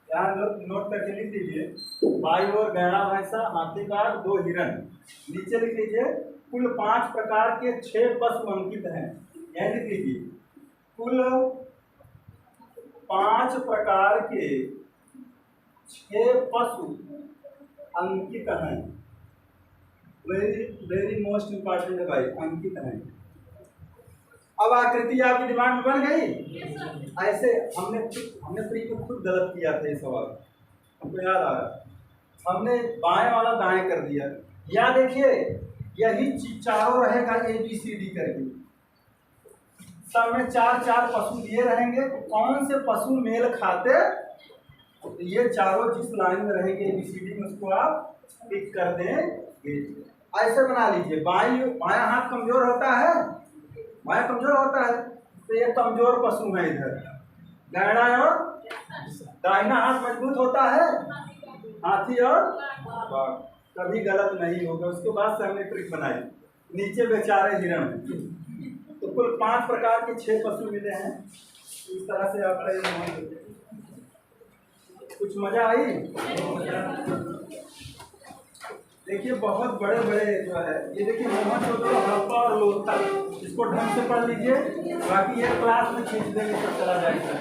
यहाँ नोट करके लिख लीजिए, बाईं ओर गैड़ा भैंसा, हाथी बाघ, 2 हिरण। नीचे लिख लीजिए कुल 5 प्रकार के 6 पशु अंकित हैं। यह लिख लीजिए कुल 5 प्रकार के 6 पशु अंकित हैं। वेरी वेरी मोस्ट इम्पॉर्टेंट है भाई, अंकित हैं। अब आकृति आपके दिमाग में बन गई? ऐसे हमने प्री को खुद गलत किया था ये सवाल, हमको याद आ रहा। हमने बाएं वाला दाएं कर दिया। या देखिए, यही चीज चारों रहेगा ABCD करके, सब में 4-4 पशु दिए रहेंगे। कौन से पशु मेल खाते, तो ये चारों जिस लाइन में रहेंगे ABCD में, उसको आप टिक कर देंगे। ऐसे बना लीजिए। बायां हाथ कमजोर होता है, बायां कमजोर होता है, तो ये कमजोर पशु है। इधर गैड़ा और दाहिना हाथ मजबूत होता है, हाथी और बाघ। कभी गलत नहीं होगा। उसके बाद से हमने ट्रिक बनाई। नीचे बेचारे हिरण हैं। तो कुल 5 प्रकार के 6 पशु मिले हैं। इस तरह से आपका ये कुछ मजा आई? देखिए बहुत बड़े बड़े जो है ये, देखिए मोहनजोदड़ो, हड़प्पा और लोथल, इसको ढंग से पढ़ लीजिए। बाकी ये क्लास में खींच देंगे तो चला जाएगा।